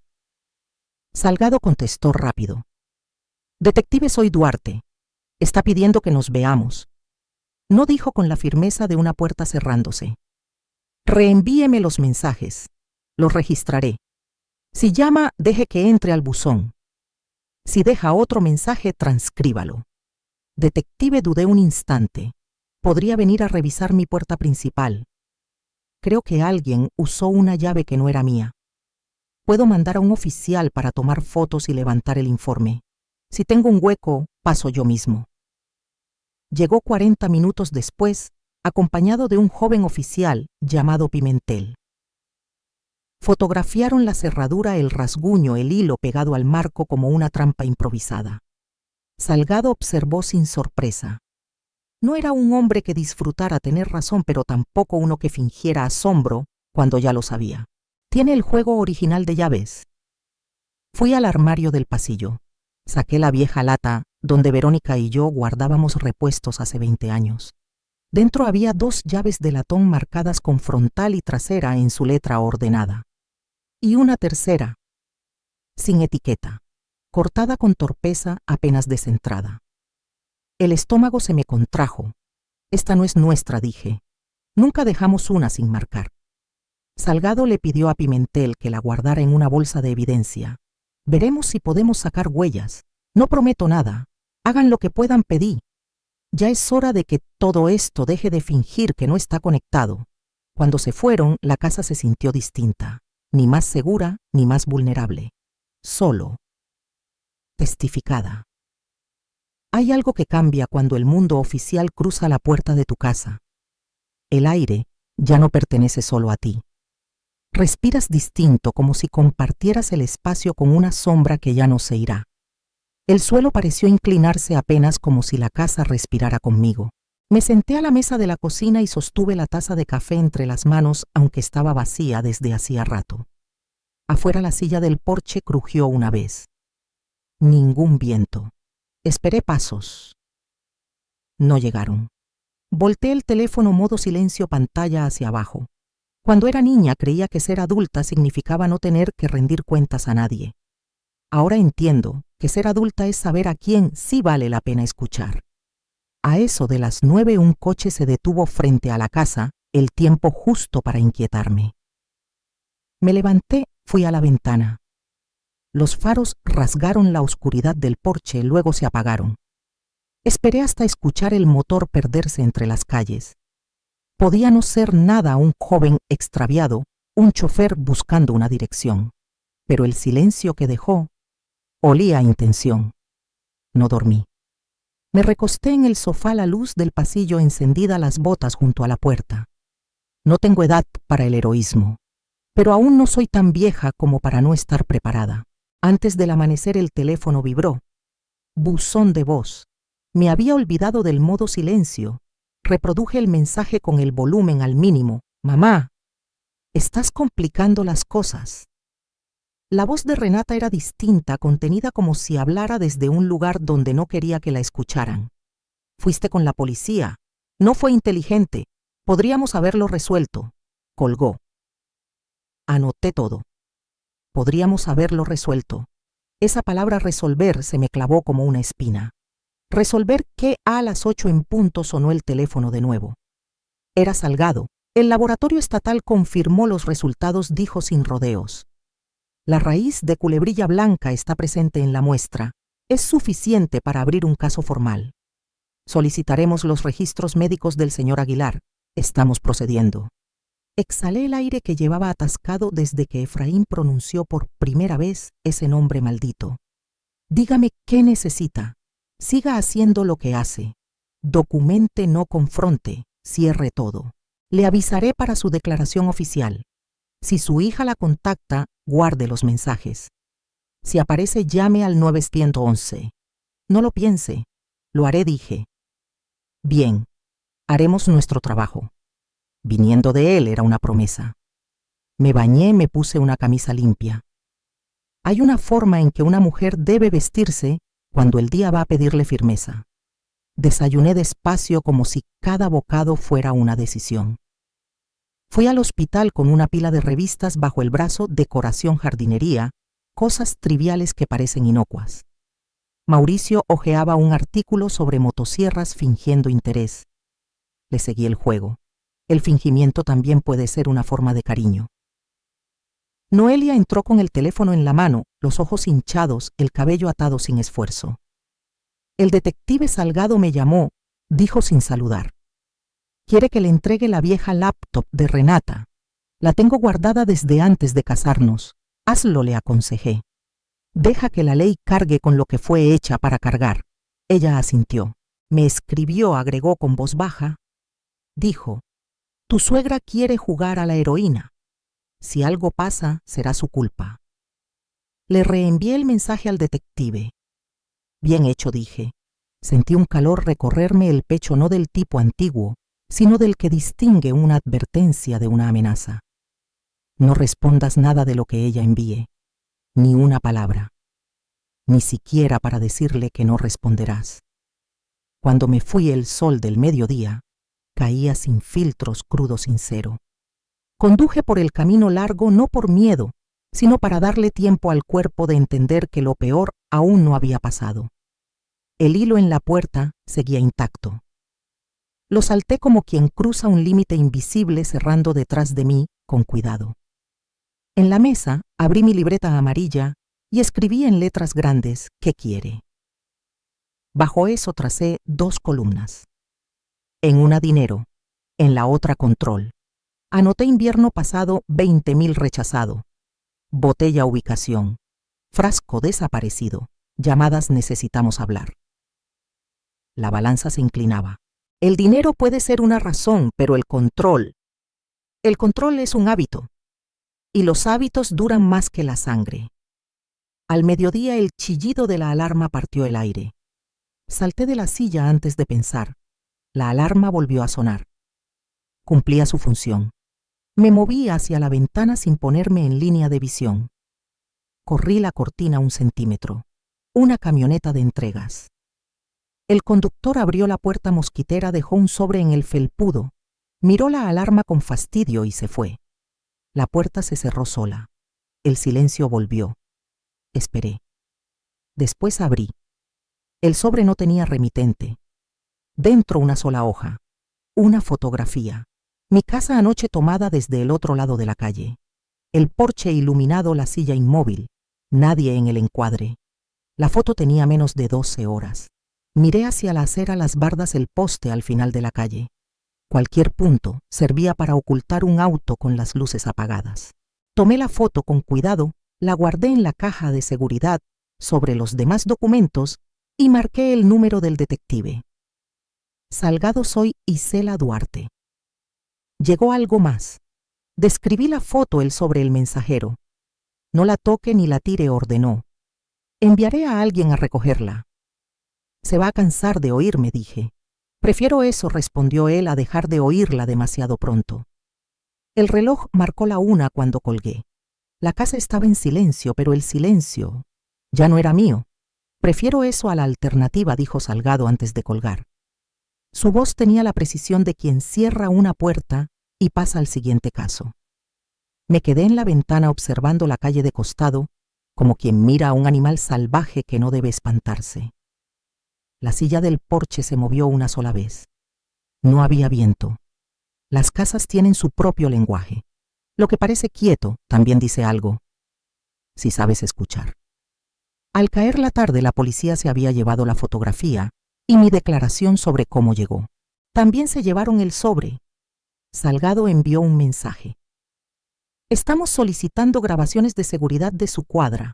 A: Salgado contestó rápido. Detective, soy Duarte. Está pidiendo que nos veamos. No dijo con la firmeza de una puerta cerrándose. Reenvíeme los mensajes. Los registraré. Si llama, deje que entre al buzón. Si deja otro mensaje, transcríbalo. Detective, dudé un instante. Podría venir a revisar mi puerta principal. Creo que alguien usó una llave que no era mía. Puedo mandar a un oficial para tomar fotos y levantar el informe. Si tengo un hueco, paso yo mismo. Llegó 40 minutos después, acompañado de un joven oficial llamado Pimentel. Fotografiaron la cerradura, el rasguño, el hilo pegado al marco como una trampa improvisada. Salgado observó sin sorpresa. No era un hombre que disfrutara tener razón, pero tampoco uno que fingiera asombro cuando ya lo sabía. ¿Tiene el juego original de llaves? Fui al armario del pasillo. Saqué la vieja lata donde Verónica y yo guardábamos repuestos hace 20 años. Dentro había 2 llaves de latón marcadas con frontal y trasera en su letra ordenada. Y una tercera, sin etiqueta, cortada con torpeza, apenas descentrada. El estómago se me contrajo. Esta no es nuestra, dije. Nunca dejamos una sin marcar. Salgado le pidió a Pimentel que la guardara en una bolsa de evidencia. Veremos si podemos sacar huellas. No prometo nada. Hagan lo que puedan, pedí. Ya es hora de que todo esto deje de fingir que no está conectado. Cuando se fueron, la casa se sintió distinta. Ni más segura, ni más vulnerable. Solo. Testificada. Hay algo que cambia cuando el mundo oficial cruza la puerta de tu casa. El aire ya no pertenece solo a ti. Respiras distinto, como si compartieras el espacio con una sombra que ya no se irá. El suelo pareció inclinarse apenas, como si la casa respirara conmigo. Me senté a la mesa de la cocina y sostuve la taza de café entre las manos, aunque estaba vacía desde hacía rato. Afuera la silla del porche crujió una vez. Ningún viento. Esperé pasos. No llegaron. Volteé el teléfono modo silencio, pantalla hacia abajo. Cuando era niña creía que ser adulta significaba no tener que rendir cuentas a nadie. Ahora entiendo que ser adulta es saber a quién sí vale la pena escuchar. A eso de las 9 un coche se detuvo frente a la casa, el tiempo justo para inquietarme. Me levanté, fui a la ventana. Los faros rasgaron la oscuridad del porche, luego se apagaron. Esperé hasta escuchar el motor perderse entre las calles. Podía no ser nada un joven extraviado, un chofer buscando una dirección. Pero el silencio que dejó olía a intención. No dormí. Me recosté en el sofá a la luz del pasillo, encendida las botas junto a la puerta. No tengo edad para el heroísmo, pero aún no soy tan vieja como para no estar preparada. Antes del amanecer el teléfono vibró. Buzón de voz. Me había olvidado del modo silencio. Reproduje el mensaje con el volumen al mínimo. Mamá, estás complicando las cosas. La voz de Renata era distinta, contenida como si hablara desde un lugar donde no quería que la escucharan. Fuiste con la policía. No fue inteligente. Podríamos haberlo resuelto. Colgó. Anoté todo. Podríamos haberlo resuelto. Esa palabra resolver se me clavó como una espina. Resolver que a las 8 en punto sonó el teléfono de nuevo. Era Salgado. El laboratorio estatal confirmó los resultados, dijo sin rodeos. La raíz de culebrilla blanca está presente en la muestra. Es suficiente para abrir un caso formal. Solicitaremos los registros médicos del señor Aguilar. Estamos procediendo. Exhalé el aire que llevaba atascado desde que Efraín pronunció por primera vez ese nombre maldito. Dígame qué necesita. Siga haciendo lo que hace. Documente, no confronte. Cierre todo. Le avisaré para su declaración oficial. Si su hija la contacta, guarde los mensajes. Si aparece, llame al 911. No lo piense. Lo haré, dije. Bien, haremos nuestro trabajo. Viniendo de él era una promesa. Me bañé, me puse una camisa limpia. Hay una forma en que una mujer debe vestirse cuando el día va a pedirle firmeza. Desayuné despacio como si cada bocado fuera una decisión. Fui al hospital con una pila de revistas bajo el brazo, decoración, jardinería, cosas triviales que parecen inocuas. Mauricio hojeaba un artículo sobre motosierras fingiendo interés. Le seguí el juego. El fingimiento también puede ser una forma de cariño. Noelia entró con el teléfono en la mano, los ojos hinchados, el cabello atado sin esfuerzo. El detective Salgado me llamó, dijo sin saludar. Quiere que le entregue la vieja laptop de Renata. La tengo guardada desde antes de casarnos. Hazlo, le aconsejé. Deja que la ley cargue con lo que fue hecha para cargar. Ella asintió. Me escribió, agregó con voz baja. Dijo, tu suegra quiere jugar a la heroína. Si algo pasa, será su culpa. Le reenvié el mensaje al detective. Bien hecho, dije. Sentí un calor recorrerme el pecho, no del tipo antiguo, sino del que distingue una advertencia de una amenaza. No respondas nada de lo que ella envíe, ni una palabra, ni siquiera para decirle que no responderás. Cuando me fui, el sol del mediodía caía sin filtros, crudo, sincero. Conduje por el camino largo no por miedo, sino para darle tiempo al cuerpo de entender que lo peor aún no había pasado. El hilo en la puerta seguía intacto. Lo salté como quien cruza un límite invisible, cerrando detrás de mí con cuidado. En la mesa abrí mi libreta amarilla y escribí en letras grandes ¿qué quiere? Bajo eso tracé 2 columnas. En una dinero, en la otra control. Anoté invierno pasado 20.000 rechazado. Botella ubicación. Frasco desaparecido. Llamadas necesitamos hablar. La balanza se inclinaba. El dinero puede ser una razón, pero el control es un hábito. Y los hábitos duran más que la sangre. Al mediodía el chillido de la alarma partió el aire. Salté de la silla antes de pensar. La alarma volvió a sonar. Cumplía su función. Me moví hacia la ventana sin ponerme en línea de visión. Corrí la cortina 1 centímetro. Una camioneta de entregas. El conductor abrió la puerta mosquitera, dejó un sobre en el felpudo, miró la alarma con fastidio y se fue. La puerta se cerró sola. El silencio volvió. Esperé. Después abrí. El sobre no tenía remitente. Dentro una sola hoja. Una fotografía. Mi casa anoche tomada desde el otro lado de la calle. El porche iluminado, la silla inmóvil. Nadie en el encuadre. La foto tenía menos de 12 horas. Miré hacia la acera, las bardas, el poste al final de la calle. Cualquier punto servía para ocultar un auto con las luces apagadas. Tomé la foto con cuidado, la guardé en la caja de seguridad sobre los demás documentos y marqué el número del detective. Salgado, soy Isela Duarte. Llegó algo más. Describí la foto, el sobre, el mensajero. No la toque ni la tire, ordenó. Enviaré a alguien a recogerla. Se va a cansar de oírme, dije. Prefiero eso, respondió él, a dejar de oírla demasiado pronto. El reloj marcó la 1 cuando colgué. La casa estaba en silencio, pero el silencio ya no era mío. Prefiero eso a la alternativa, dijo Salgado antes de colgar. Su voz tenía la precisión de quien cierra una puerta y pasa al siguiente caso. Me quedé en la ventana observando la calle de costado, como quien mira a un animal salvaje que no debe espantarse. La silla del porche se movió una sola vez. No había viento. Las casas tienen su propio lenguaje. Lo que parece quieto también dice algo, si sabes escuchar. Al caer la tarde, la policía se había llevado la fotografía y mi declaración sobre cómo llegó. También se llevaron el sobre. Salgado envió un mensaje. Estamos solicitando grabaciones de seguridad de su cuadra.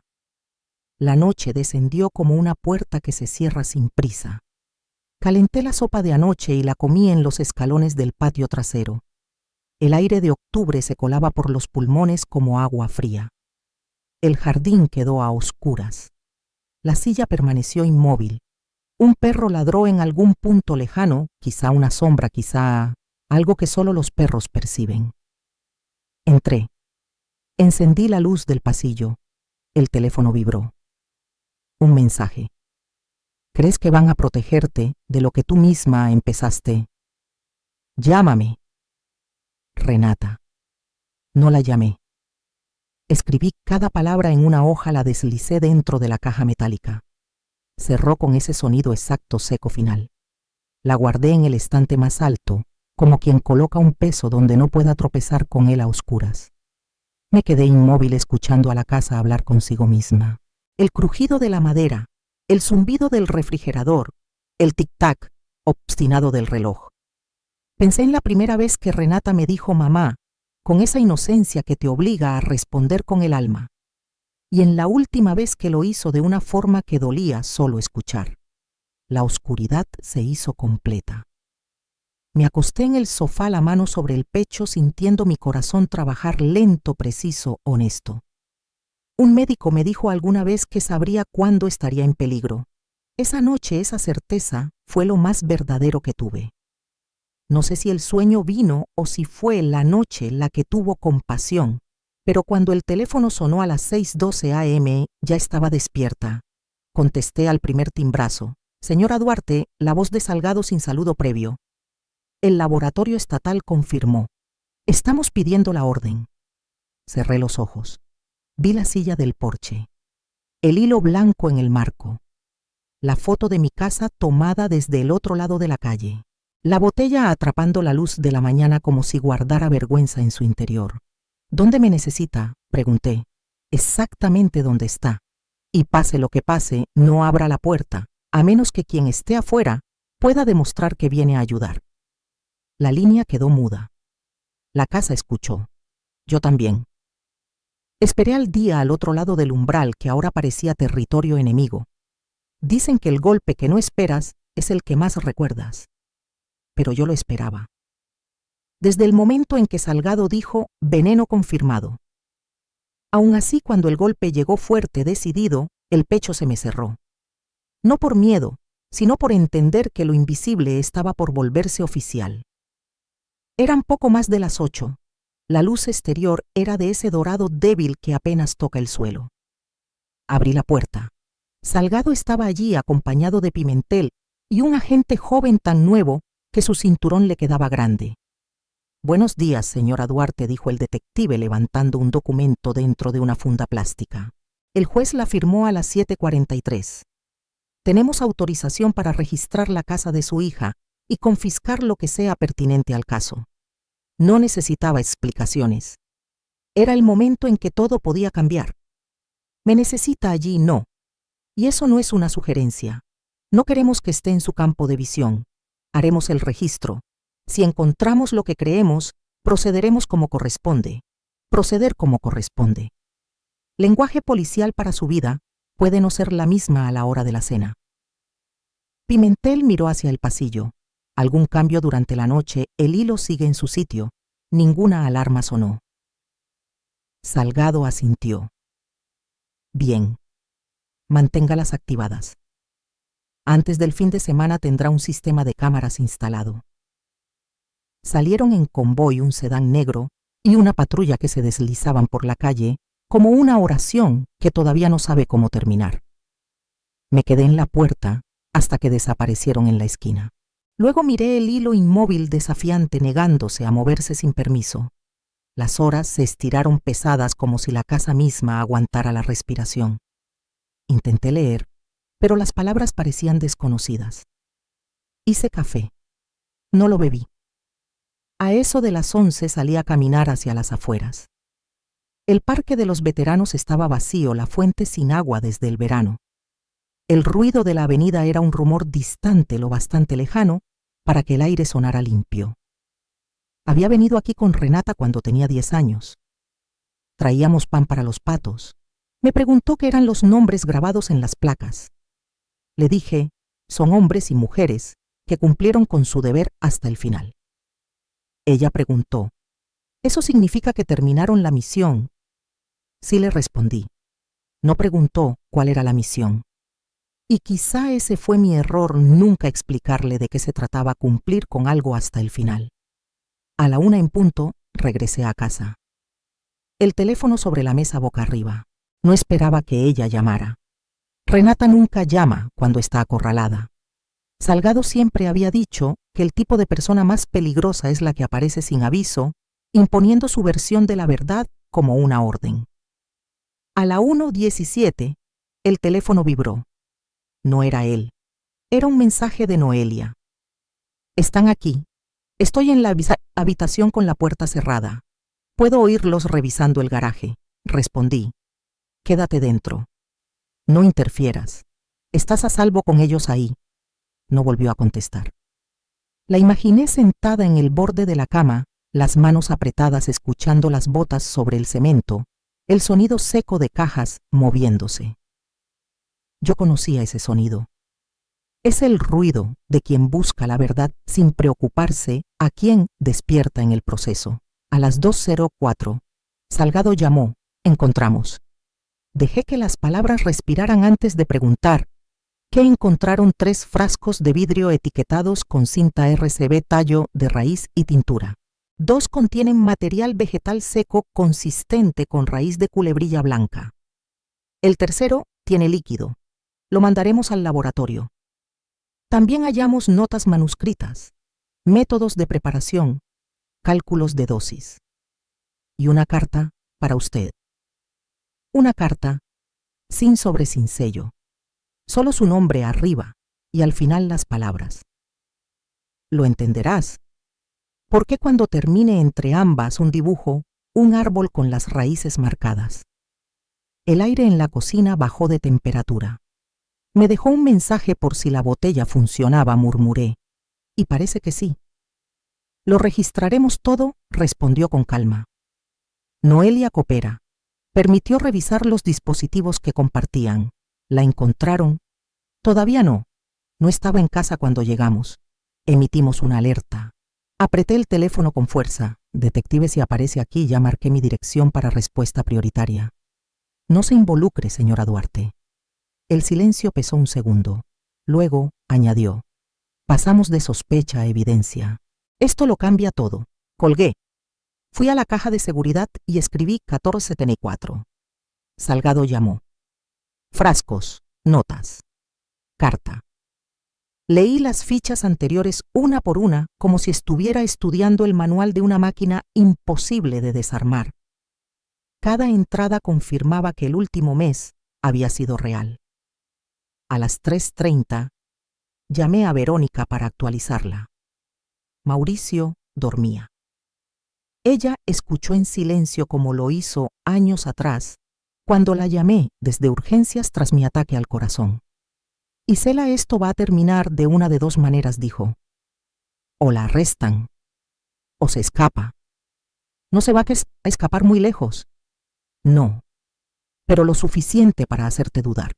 A: La noche descendió como una puerta que se cierra sin prisa. Calenté la sopa de anoche y la comí en los escalones del patio trasero. El aire de octubre se colaba por los pulmones como agua fría. El jardín quedó a oscuras. La silla permaneció inmóvil. Un perro ladró en algún punto lejano, quizá una sombra, quizá algo que solo los perros perciben. Entré. Encendí la luz del pasillo. El teléfono vibró. Un mensaje. ¿Crees que van a protegerte de lo que tú misma empezaste? Llámame. Renata. No la llamé. Escribí cada palabra en una hoja, la deslicé dentro de la caja metálica. Cerró con ese sonido exacto, seco final. La guardé en el estante más alto, como quien coloca un peso donde no pueda tropezar con él a oscuras. Me quedé inmóvil escuchando a la casa hablar consigo misma. El crujido de la madera, el zumbido del refrigerador, el tic-tac obstinado del reloj. Pensé en la primera vez que Renata me dijo mamá, con esa inocencia que te obliga a responder con el alma, y en la última vez que lo hizo de una forma que dolía solo escuchar. La oscuridad se hizo completa. Me acosté en el sofá, la mano sobre el pecho, sintiendo mi corazón trabajar lento, preciso, honesto. Un médico me dijo alguna vez que sabría cuándo estaría en peligro. Esa noche, esa certeza fue lo más verdadero que tuve. No sé si el sueño vino o si fue la noche la que tuvo compasión, pero cuando el teléfono sonó a las 6:12 a.m. ya estaba despierta. Contesté al primer timbrazo. Señora Duarte, la voz de Salgado sin saludo previo. El laboratorio estatal confirmó. Estamos pidiendo la orden. Cerré los ojos. Vi la silla del porche. El hilo blanco en el marco. La foto de mi casa tomada desde el otro lado de la calle. La botella atrapando la luz de la mañana como si guardara vergüenza en su interior. ¿Dónde me necesita?, pregunté. Exactamente donde está. Y pase lo que pase, no abra la puerta, a menos que quien esté afuera pueda demostrar que viene a ayudar. La línea quedó muda. La casa escuchó. Yo también. Esperé al día al otro lado del umbral, que ahora parecía territorio enemigo. Dicen que el golpe que no esperas es el que más recuerdas. Pero yo lo esperaba. Desde el momento en que Salgado dijo veneno confirmado. Aún así, cuando el golpe llegó fuerte, decidido, el pecho se me cerró. No por miedo, sino por entender que lo invisible estaba por volverse oficial. Eran poco más de las 8. La luz exterior era de ese dorado débil que apenas toca el suelo. Abrí la puerta. Salgado estaba allí acompañado de Pimentel y un agente joven tan nuevo que su cinturón le quedaba grande. Buenos días, señora Duarte, dijo el detective levantando un documento dentro de una funda plástica. El juez la firmó a las 7:43. Tenemos autorización para registrar la casa de su hija y confiscar lo que sea pertinente al caso. No necesitaba explicaciones. Era el momento en que todo podía cambiar. ¿Me necesita allí? No. Y eso no es una sugerencia. No queremos que esté en su campo de visión. Haremos el registro. Si encontramos lo que creemos, procederemos como corresponde. Proceder como corresponde. Lenguaje policial para su vida puede no ser la misma a la hora de la cena. Pimentel miró hacia el pasillo. Algún cambio durante la noche, el hilo sigue en su sitio. Ninguna alarma sonó. Salgado asintió. Bien. Manténgalas activadas. Antes del fin de semana tendrá un sistema de cámaras instalado. Salieron en convoy un sedán negro y una patrulla que se deslizaban por la calle como una oración que todavía no sabe cómo terminar. Me quedé en la puerta hasta que desaparecieron en la esquina. Luego miré el hilo inmóvil desafiante negándose a moverse sin permiso. Las horas se estiraron pesadas como si la casa misma aguantara la respiración. Intenté leer, pero las palabras parecían desconocidas. Hice café. No lo bebí. A eso de las 11 salí a caminar hacia las afueras. El parque de los veteranos estaba vacío, la fuente sin agua desde el verano. El ruido de la avenida era un rumor distante, lo bastante lejano, para que el aire sonara limpio. Había venido aquí con Renata cuando tenía 10 años. Traíamos pan para los patos. Me preguntó qué eran los nombres grabados en las placas. Le dije, son hombres y mujeres que cumplieron con su deber hasta el final. Ella preguntó, ¿eso significa que terminaron la misión? Sí, le respondí. No preguntó cuál era la misión. Y quizá ese fue mi error, nunca explicarle de qué se trataba cumplir con algo hasta el final. A la 1 en punto, regresé a casa. El teléfono sobre la mesa boca arriba. No esperaba que ella llamara. Renata nunca llama cuando está acorralada. Salgado siempre había dicho que el tipo de persona más peligrosa es la que aparece sin aviso, imponiendo su versión de la verdad como una orden. A la 1:17, el teléfono vibró. No era él. Era un mensaje de Noelia. Están aquí. Estoy en la habitación con la puerta cerrada. Puedo oírlos revisando el garaje. Respondí. Quédate dentro. No interfieras. Estás a salvo con ellos ahí. No volvió a contestar. La imaginé sentada en el borde de la cama, las manos apretadas escuchando las botas sobre el cemento, el sonido seco de cajas moviéndose. Yo conocía ese sonido. Es el ruido de quien busca la verdad sin preocuparse a quien despierta en el proceso. A las 2:04, Salgado llamó. Encontramos. Dejé que las palabras respiraran antes de preguntar. ¿Qué encontraron? 3 frascos de vidrio etiquetados con cinta RCB, tallo de raíz y tintura. 2 contienen material vegetal seco consistente con raíz de culebrilla blanca. El tercero tiene líquido. Lo mandaremos al laboratorio. También hallamos notas manuscritas, métodos de preparación, cálculos de dosis. Y una carta para usted. Una carta sin sobre, sin sello. Solo su nombre arriba y al final las palabras. Lo entenderás. ¿Por qué cuando termine entre ambas un dibujo, un árbol con las raíces marcadas? El aire en la cocina bajó de temperatura. Me dejó un mensaje por si la botella funcionaba, murmuré. Y parece que sí. Lo registraremos todo, respondió con calma. Noelia coopera. Permitió revisar los dispositivos que compartían. ¿La encontraron? Todavía no. No estaba en casa cuando llegamos. Emitimos una alerta. Apreté el teléfono con fuerza. Detective, si aparece aquí, ya marqué mi dirección para respuesta prioritaria. No se involucre, señora Duarte. El silencio pesó un segundo. Luego añadió. Pasamos de sospecha a evidencia. Esto lo cambia todo. Colgué. Fui a la caja de seguridad y escribí 1474. Salgado llamó. Frascos, notas. Carta. Leí las fichas anteriores una por una como si estuviera estudiando el manual de una máquina imposible de desarmar. Cada entrada confirmaba que el último mes había sido real. A las 3:30 llamé a Verónica para actualizarla. Mauricio dormía. Ella escuchó en silencio como lo hizo años atrás, cuando la llamé desde urgencias tras mi ataque al corazón. Isela, esto va a terminar de una de dos maneras, dijo. O la arrestan, o se escapa. No se va a escapar muy lejos. No, pero lo suficiente para hacerte dudar.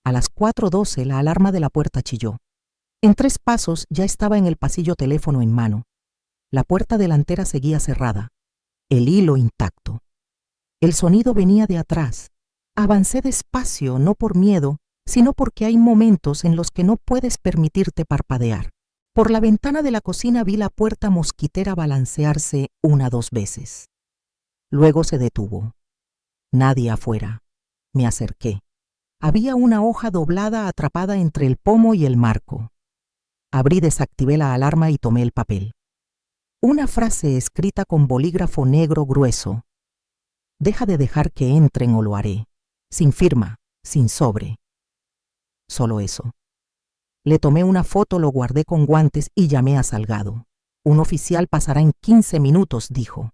A: A las 4:12 la alarma de la puerta chilló. En 3 pasos ya estaba en el pasillo, teléfono en mano. La puerta delantera seguía cerrada, el hilo intacto. El sonido venía de atrás. Avancé despacio, no por miedo, sino porque hay momentos en los que no puedes permitirte parpadear. Por la ventana de la cocina vi la puerta mosquitera balancearse 1-2 veces. Luego se detuvo. Nadie afuera. Me acerqué. Había una hoja doblada atrapada entre el pomo y el marco. Abrí, desactivé la alarma y tomé el papel. Una frase escrita con bolígrafo negro grueso. Deja de dejar que entren o lo haré. Sin firma, sin sobre. Solo eso. Le tomé una foto, lo guardé con guantes y llamé a Salgado. Un oficial pasará en 15 minutos, dijo.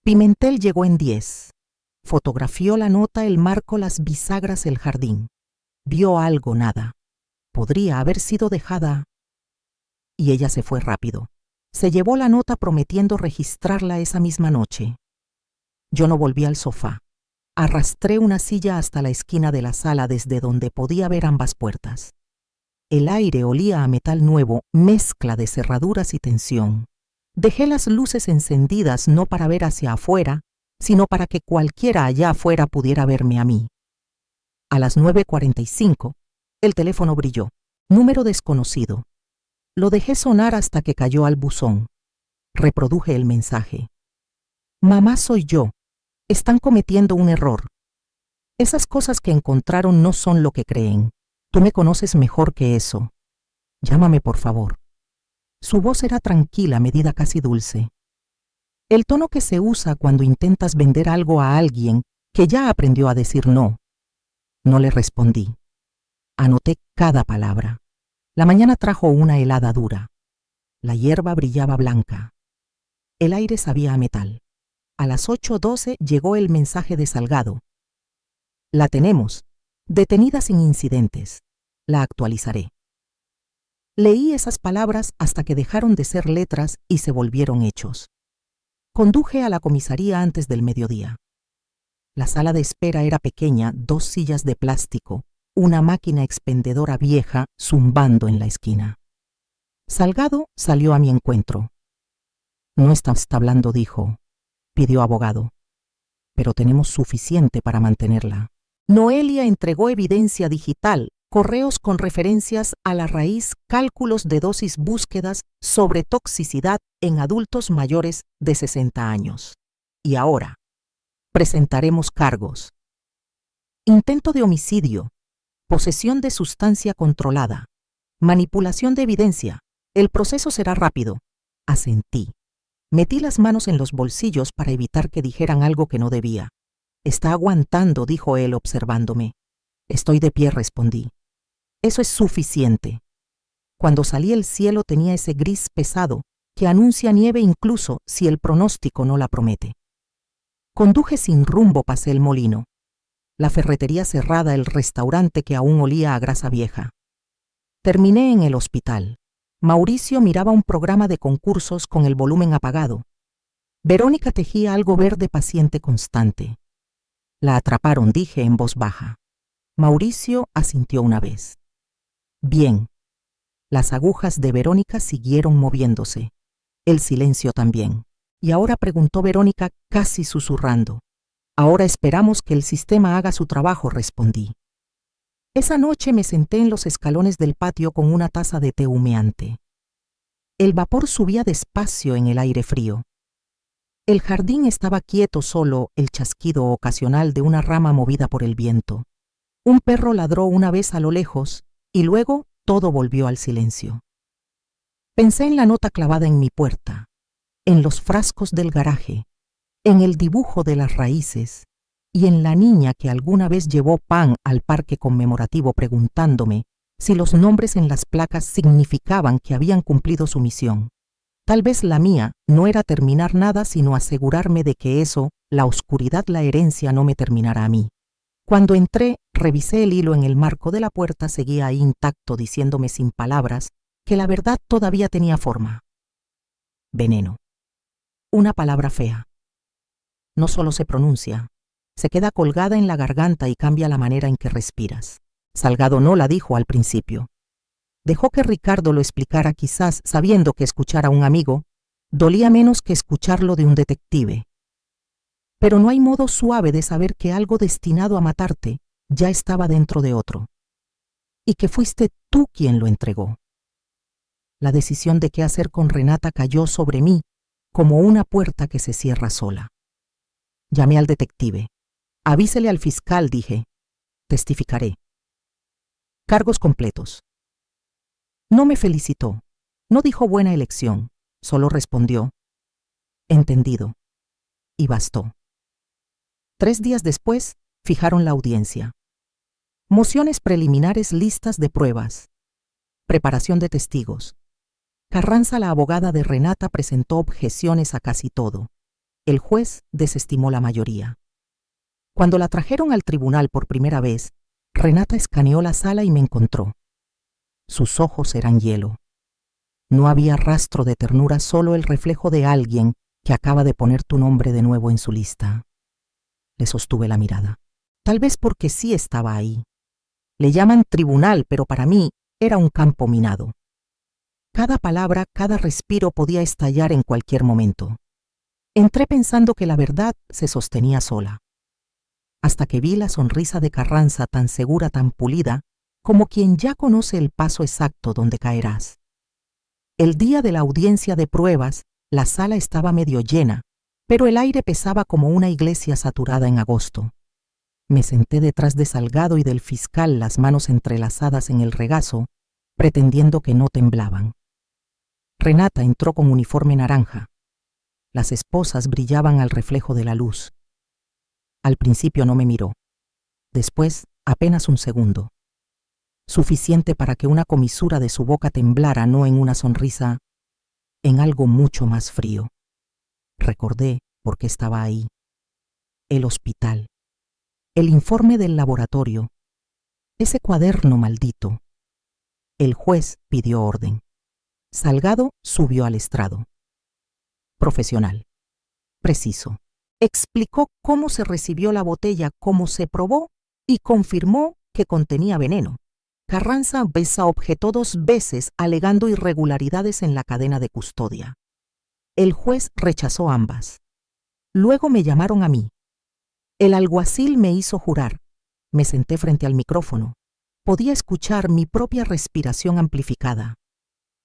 A: Pimentel llegó en 10. Fotografió la nota, el marco, las bisagras, el jardín. Vio algo, nada. Podría haber sido dejada. Y ella se fue rápido. Se llevó la nota prometiendo registrarla esa misma noche. Yo no volví al sofá. Arrastré una silla hasta la esquina de la sala desde donde podía ver ambas puertas. El aire olía a metal nuevo, mezcla de cerraduras y tensión. Dejé las luces encendidas no para ver hacia afuera, sino para que cualquiera allá afuera pudiera verme a mí. A las 9:45, el teléfono brilló. Número desconocido. Lo dejé sonar hasta que cayó al buzón. Reproduje el mensaje. Mamá, soy yo. Están cometiendo un error. Esas cosas que encontraron no son lo que creen. Tú me conoces mejor que eso. Llámame, por favor. Su voz era tranquila, medida, casi dulce. El tono que se usa cuando intentas vender algo a alguien que ya aprendió a decir no. No le respondí. Anoté cada palabra. La mañana trajo una helada dura. La hierba brillaba blanca. El aire sabía a metal. A las 8:12 llegó el mensaje de Salgado. La tenemos, detenida sin incidentes. La actualizaré. Leí esas palabras hasta que dejaron de ser letras y se volvieron hechos. Conduje a la comisaría antes del mediodía. La sala de espera era pequeña, 2 sillas de plástico, una máquina expendedora vieja zumbando en la esquina. Salgado salió a mi encuentro. No estás hablando, dijo. Pidió abogado. Pero tenemos suficiente para mantenerla. Noelia entregó evidencia digital, correos con referencias a la raíz, cálculos de dosis, búsquedas sobre toxicidad en adultos mayores de 60 años. Y ahora, presentaremos cargos. Intento de homicidio, posesión de sustancia controlada, manipulación de evidencia. El proceso será rápido. Asentí. Metí las manos en los bolsillos para evitar que dijeran algo que no debía. Está aguantando, dijo él observándome. Estoy de pie, respondí. Eso es suficiente. Cuando salí, el cielo tenía ese gris pesado que anuncia nieve incluso si el pronóstico no la promete. Conduje sin rumbo, pasé el molino. La ferretería cerrada, el restaurante que aún olía a grasa vieja. Terminé en el hospital. Mauricio miraba un programa de concursos con el volumen apagado. Verónica tejía algo verde, paciente, constante. La atraparon, dije en voz baja. Mauricio asintió una vez. Bien. Las agujas de Verónica siguieron moviéndose. El silencio también. Y ahora, preguntó Verónica casi susurrando. Ahora esperamos que el sistema haga su trabajo, respondí. Esa noche me senté en los escalones del patio con una taza de té humeante. El vapor subía despacio en el aire frío. El jardín estaba quieto, solo el chasquido ocasional de una rama movida por el viento. Un perro ladró una vez a lo lejos y luego todo volvió al silencio. Pensé en la nota clavada en mi puerta, en los frascos del garaje, en el dibujo de las raíces, y en la niña que alguna vez llevó pan al parque conmemorativo preguntándome si los nombres en las placas significaban que habían cumplido su misión. Tal vez la mía no era terminar nada, sino asegurarme de que eso, la oscuridad, la herencia, no me terminara a mí. Cuando entré, revisé el hilo en el marco de la puerta, seguía ahí intacto, diciéndome sin palabras que la verdad todavía tenía forma. Veneno. Una palabra fea. No solo se pronuncia, se queda colgada en la garganta y cambia la manera en que respiras. Salgado no la dijo al principio. Dejó que Ricardo lo explicara, quizás sabiendo que escuchar a un amigo dolía menos que escucharlo de un detective. Pero no hay modo suave de saber que algo destinado a matarte ya estaba dentro de otro, y que fuiste tú quien lo entregó. La decisión de qué hacer con Renata cayó sobre mí como una puerta que se cierra sola. Llamé al detective. Avísele al fiscal, dije. Testificaré. Cargos completos. No me felicitó, no dijo buena elección, solo respondió, entendido, y bastó. 3 días después, fijaron la audiencia. Mociones preliminares, listas de pruebas, preparación de testigos. Carranza, la abogada de Renata, presentó objeciones a casi todo. El juez desestimó la mayoría. Cuando la trajeron al tribunal por primera vez, Renata escaneó la sala y me encontró. Sus ojos eran hielo. No había rastro de ternura, solo el reflejo de alguien que acaba de poner tu nombre de nuevo en su lista. Le sostuve la mirada. Tal vez porque sí estaba ahí. Le llaman tribunal, pero para mí era un campo minado. Cada palabra, cada respiro podía estallar en cualquier momento. Entré pensando que la verdad se sostenía sola. Hasta que vi la sonrisa de Carranza, tan segura, tan pulida, como quien ya conoce el paso exacto donde caerás. El día de la audiencia de pruebas, la sala estaba medio llena, pero el aire pesaba como una iglesia saturada en agosto. Me senté detrás de Salgado y del fiscal, las manos entrelazadas en el regazo, pretendiendo que no temblaban. Renata entró con uniforme naranja. Las esposas brillaban al reflejo de la luz. Al principio no me miró. Después, apenas un segundo. Suficiente para que una comisura de su boca temblara, no en una sonrisa, en algo mucho más frío. Recordé por qué estaba ahí. El hospital. El informe del laboratorio. Ese cuaderno maldito. El juez pidió orden. Salgado subió al estrado. Profesional. Preciso. Explicó cómo se recibió la botella, cómo se probó y confirmó que contenía veneno. Carranza objetó 2 veces alegando irregularidades en la cadena de custodia. El juez rechazó ambas. Luego me llamaron a mí. El alguacil me hizo jurar. Me senté frente al micrófono. Podía escuchar mi propia respiración amplificada.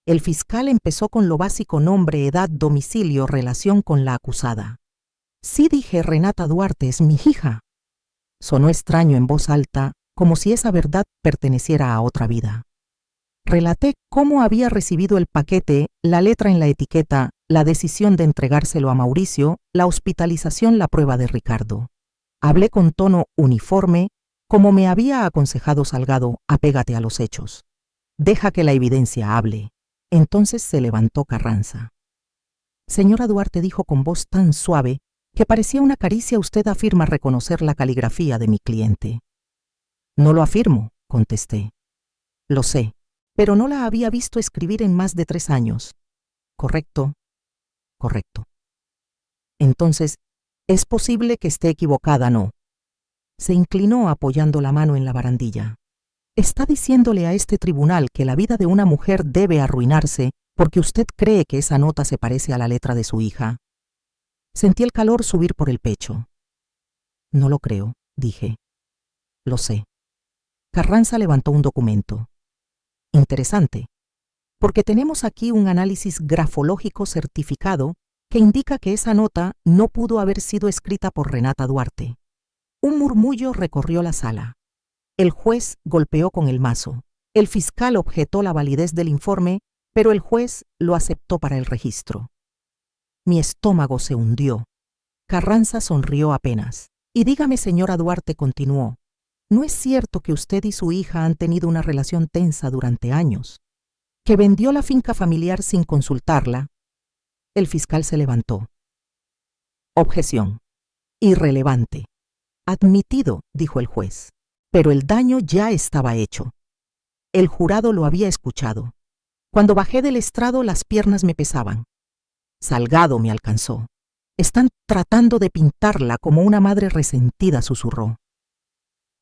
A: El fiscal empezó con lo básico: nombre, edad, domicilio, relación con la acusada. Sí, dije, Renata Duarte es mi hija. Sonó extraño en voz alta, como si esa verdad perteneciera a otra vida. Relaté cómo había recibido el paquete, la letra en la etiqueta, la decisión de entregárselo a Mauricio, la hospitalización, la prueba de Ricardo. Hablé con tono uniforme, como me había aconsejado Salgado: apégate a los hechos. Deja que la evidencia hable. Entonces se levantó Carranza. Señora Duarte, dijo con voz tan suave que parecía una caricia, usted afirma reconocer la caligrafía de mi cliente. No lo afirmo, contesté. Lo sé, pero no la había visto escribir en más de 3 años. Correcto, correcto. Entonces, ¿es posible que esté equivocada, no? Se inclinó apoyando la mano en la barandilla. Está diciéndole a este tribunal que la vida de una mujer debe arruinarse porque usted cree que esa nota se parece a la letra de su hija. Sentí el calor subir por el pecho. No lo creo, dije. Lo sé. Carranza levantó un documento. Interesante, porque tenemos aquí un análisis grafológico certificado que indica que esa nota no pudo haber sido escrita por Renata Duarte. Un murmullo recorrió la sala. El juez golpeó con el mazo. El fiscal objetó la validez del informe, pero el juez lo aceptó para el registro. Mi estómago se hundió. Carranza sonrió apenas. Y dígame, señora Duarte, continuó, ¿no es cierto que usted y su hija han tenido una relación tensa durante años? ¿Que vendió la finca familiar sin consultarla? El fiscal se levantó. Objeción. Irrelevante. Admitido, dijo el juez, pero el daño ya estaba hecho. El jurado lo había escuchado. Cuando bajé del estrado, las piernas me pesaban. Salgado me alcanzó. Están tratando de pintarla como una madre resentida, susurró.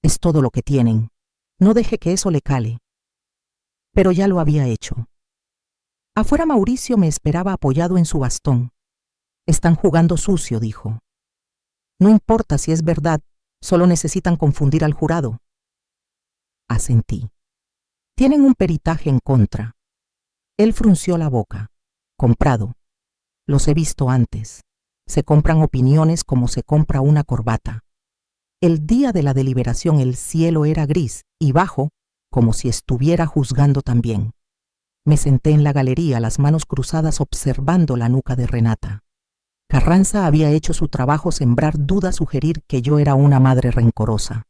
A: Es todo lo que tienen. No deje que eso le cale. Pero ya lo había hecho. Afuera Mauricio me esperaba apoyado en su bastón. Están jugando sucio, dijo. No importa si es verdad, solo necesitan confundir al jurado. Asentí. Tienen un peritaje en contra. Él frunció la boca. Comprado. Los he visto antes. Se compran opiniones como se compra una corbata. El día de la deliberación el cielo era gris y bajo, como si estuviera juzgando también. Me senté en la galería, las manos cruzadas observando la nuca de Renata. Carranza había hecho su trabajo, sembrar duda, sugerir que yo era una madre rencorosa.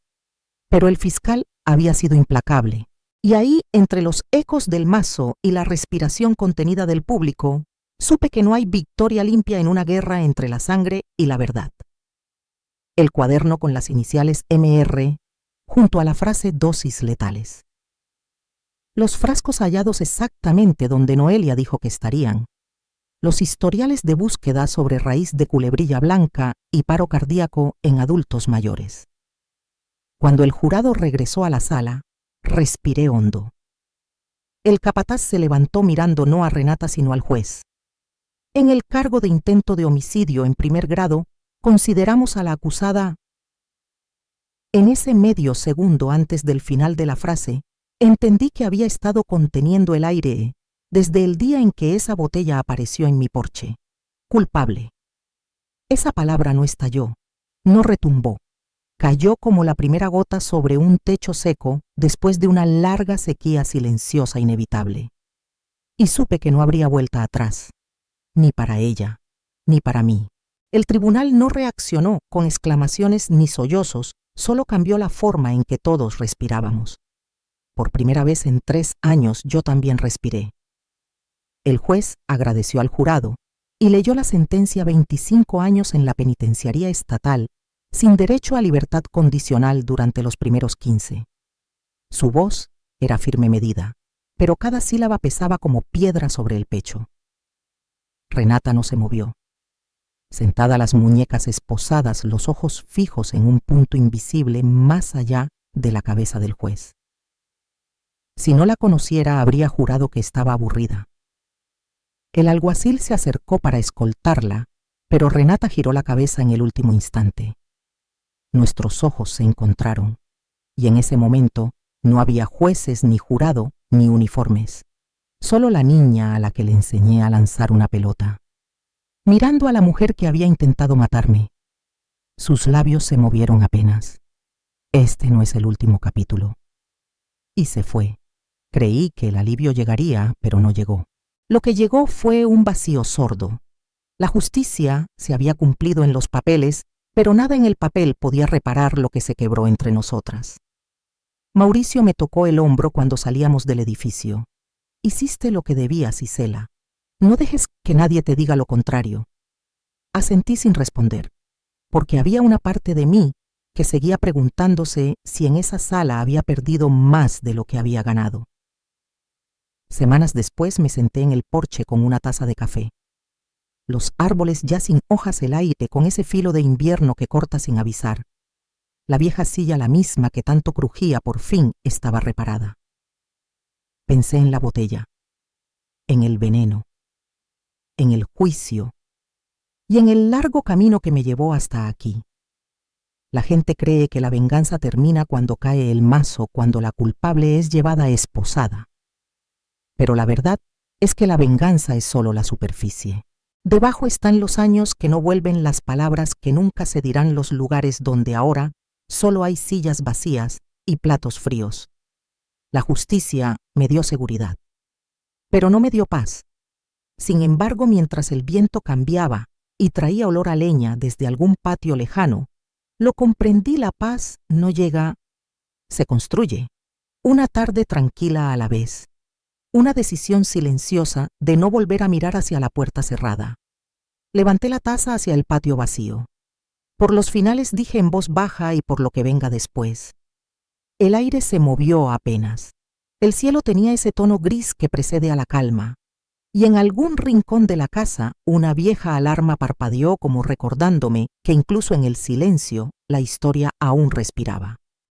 A: Pero el fiscal había sido implacable. Y ahí, entre los ecos del mazo y la respiración contenida del público, supe que no hay victoria limpia en una guerra entre la sangre y la verdad. El cuaderno con las iniciales MR, junto a la frase dosis letales. Los frascos hallados exactamente donde Noelia dijo que estarían. Los historiales de búsqueda sobre raíz de culebrilla blanca y paro cardíaco en adultos mayores. Cuando el jurado regresó a la sala, respiré hondo. El capataz se levantó mirando no a Renata sino al juez. En el cargo de intento de homicidio en primer grado, consideramos a la acusada. En ese medio segundo antes del final de la frase, entendí que había estado conteniendo el aire desde el día en que esa botella apareció en mi porche. Culpable. Esa palabra no estalló, no retumbó. Cayó como la primera gota sobre un techo seco después de una larga sequía silenciosa inevitable. Y supe que no habría vuelta atrás, ni para ella, ni para mí. El tribunal no reaccionó con exclamaciones ni sollozos, solo cambió la forma en que todos respirábamos. Por primera vez en 3 años yo también respiré. El juez agradeció al jurado y leyó la sentencia: 25 años en la penitenciaría estatal, sin derecho a libertad condicional durante los primeros 15. Su voz era firme medida, pero cada sílaba pesaba como piedra sobre el pecho. Renata no se movió. Sentada, las muñecas esposadas, los ojos fijos en un punto invisible más allá de la cabeza del juez. Si no la conociera, habría jurado que estaba aburrida. El alguacil se acercó para escoltarla, pero Renata giró la cabeza en el último instante. Nuestros ojos se encontraron, y en ese momento no había jueces, ni jurado, ni uniformes. Solo la niña a la que le enseñé a lanzar una pelota. Mirando a la mujer que había intentado matarme. Sus labios se movieron apenas. Este no es el último capítulo. Y se fue. Creí que el alivio llegaría, pero no llegó. Lo que llegó fue un vacío sordo. La justicia se había cumplido en los papeles, pero nada en el papel podía reparar lo que se quebró entre nosotras. Mauricio me tocó el hombro cuando salíamos del edificio. Hiciste lo que debías, Isela. No dejes que nadie te diga lo contrario. Asentí sin responder, porque había una parte de mí que seguía preguntándose si en esa sala había perdido más de lo que había ganado. Semanas después me senté en el porche con una taza de café. Los árboles ya sin hojas, el aire con ese filo de invierno que corta sin avisar. La vieja silla, la misma que tanto crujía, por fin estaba reparada. Pensé en la botella, en el veneno, en el juicio y en el largo camino que me llevó hasta aquí. La gente cree que la venganza termina cuando cae el mazo, cuando la culpable es llevada esposada. Pero la verdad es que la venganza es solo la superficie. Debajo están los años que no vuelven, las palabras que nunca se dirán, los lugares donde ahora solo hay sillas vacías y platos fríos. La justicia me dio seguridad, pero no me dio paz. Sin embargo, mientras el viento cambiaba y traía olor a leña desde algún patio lejano, Lo comprendí, la paz no llega, se construye. Una tarde tranquila a la vez. Una decisión silenciosa de no volver a mirar hacia la puerta cerrada. Levanté la taza hacia el patio vacío. Por los finales dije en voz baja y por lo que venga después. El aire se movió apenas. El cielo tenía ese tono gris que precede a la calma. Y en algún rincón de la casa una vieja alarma parpadeó como recordándome que incluso en el silencio la historia aún respiraba.